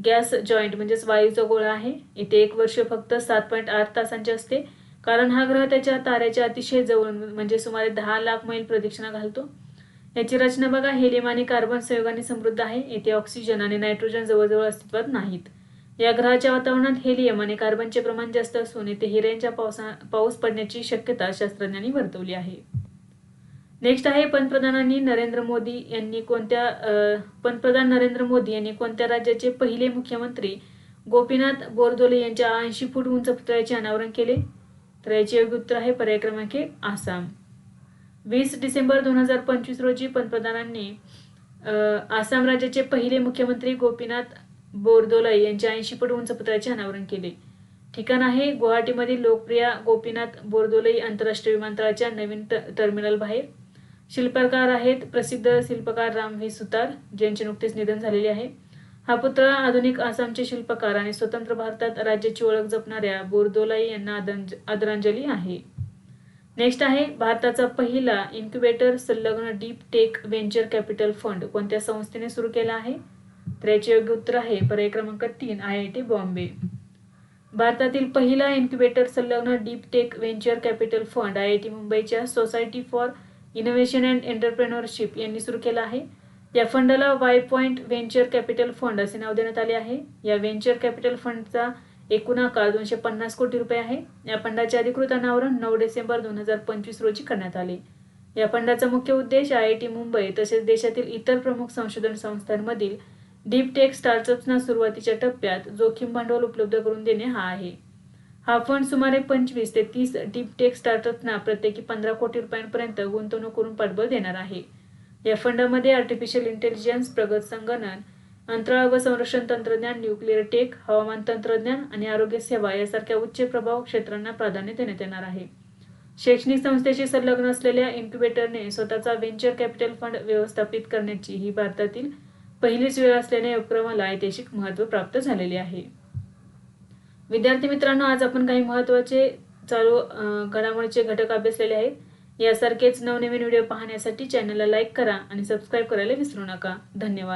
गॅस जॉईंट म्हणजेच वायूचा गोळा आहे. इथे एक वर्ष फक्त 7.8 तासांचे असते, कारण हा ग्रह त्याच्या ताऱ्याच्या अतिशय जवळ म्हणजे सुमारे 10 लाख मैल प्रदक्षिणा घालतो. याची रचना बघा हेलियम आणि कार्बन संयोगाने समृद्ध आहे. येथे ऑक्सिजन आणि नायट्रोजन जवळजवळ अस्तित्वात नाहीत. या ग्रहाच्या वातावरणात हेलियम आणि कार्बनचे प्रमाण जास्त असून येथे हिऱ्यांच्या पाऊस पडण्याची शक्यता शास्त्रज्ञांनी वर्तवली आहे. नेक्स्ट आहे पंतप्रधान नरेंद्र मोदी यांनी कोणत्या राज्याचे पहिले मुख्यमंत्री गोपीनाथ बोरदोले यांच्या 80 फूट उंच पुतळ्याचे अनावरण केले? तर याचे योग्य उत्तर आहे पर्याय क्रमांक 1 आसाम. 20 डिसेंबर 2025 रोजी पंतप्रधानांनी आसाम राज्याचे पहिले मुख्यमंत्री गोपीनाथ बोरदोलाई यांच्या 80 फूट उंच पुतळ्याचे अनावरण केले. ठिकाण आहे गुवाहाटीमधील लोकप्रिय गोपीनाथ बोरदोलाई आंतरराष्ट्रीय विमानतळाच्या नवीन टर्मिनल बाहेर. शिल्पकार आहेत प्रसिद्ध शिल्पकार राम व्ही सुतार, ज्यांचे नुकतेच निधन झालेले आहे. हा पुतळा आधुनिक आसामचे शिल्पकार आणि स्वतंत्र भारतात राज्याची ओळख जपणाऱ्या बोरदोलाई यांना आदरांजली आहे. नेक्स्ट आहे भारताचा पहिला इन्क्युबेटर संलग्न deep tech venture capital fund कोणत्या संस्थेने सुरू केला आहे? तर याचे योग्य उत्तर आहे पर्याय क्रमांक 3 IIT बॉम्बे. भारतातील पहिला इन्क्युबेटर संलग्न deep tech venture capital fund IIT मुंबईच्या society for innovation and entrepreneurship यांनी सुरू केला आहे। या फंडाला Y point venture capital fund असे नाव देण्यात आले आहे। या व्हेंचर कॅपिटल फंडचा एकूण आकार 250 कोटी रुपये आहे। या फंडाचे अधिकृत अनावरण 9 डिसेंबर 2025 रोजी करण्यात आले। या फंडाचा मुख्य उद्देश IIT मुंबई तसेच देशातील इतर प्रमुख संशोधन संस्थांमधील डीप टेक स्टार्टअप्सना सुरुवातीच्या टप्प्यात जोखीम भांडवल उपलब्ध करून देणे हा आहे। हा फंड सुमारे 25 ते 30 डीप टेक स्टार्टअप्सना प्रत्येकी 15 कोटी रुपयांपर्यंत गुंतवणूक करून पाठबळ देणार आहे। या फंडामध्ये आर्टिफिशियल इंटेलिजन्स, प्रगत संगणन, अंतराळ व संरक्षण तंत्रज्ञान, न्यूक्लिअर टेक, हवामान तंत्रज्ञान आणि आरोग्य सेवा यासारख्या उच्च प्रभाव क्षेत्रांना प्राधान्य देण्यात येणार आहे। शैक्षणिक संस्थेशी संलग्न असलेल्या इन्क्युबेटरने स्वतःचा व्हेंचर कॅपिटल फंड व्यवस्थापित करण्याची ही भारतातील पहिलीच वेळ असल्याने या उपक्रमाला ऐतिहासिक महत्त्व प्राप्त झालेले आहे। विद्यार्थी मित्रांनो, आज आपण काही महत्त्वाचे चालू घडामोडीचे घटक अभ्यासलेले आहेत। यासारखेच नवनवीन व्हिडिओ पाहण्यासाठी चॅनलला लाईक करा आणि सबस्क्राईब करायला विसरू नका। धन्यवाद।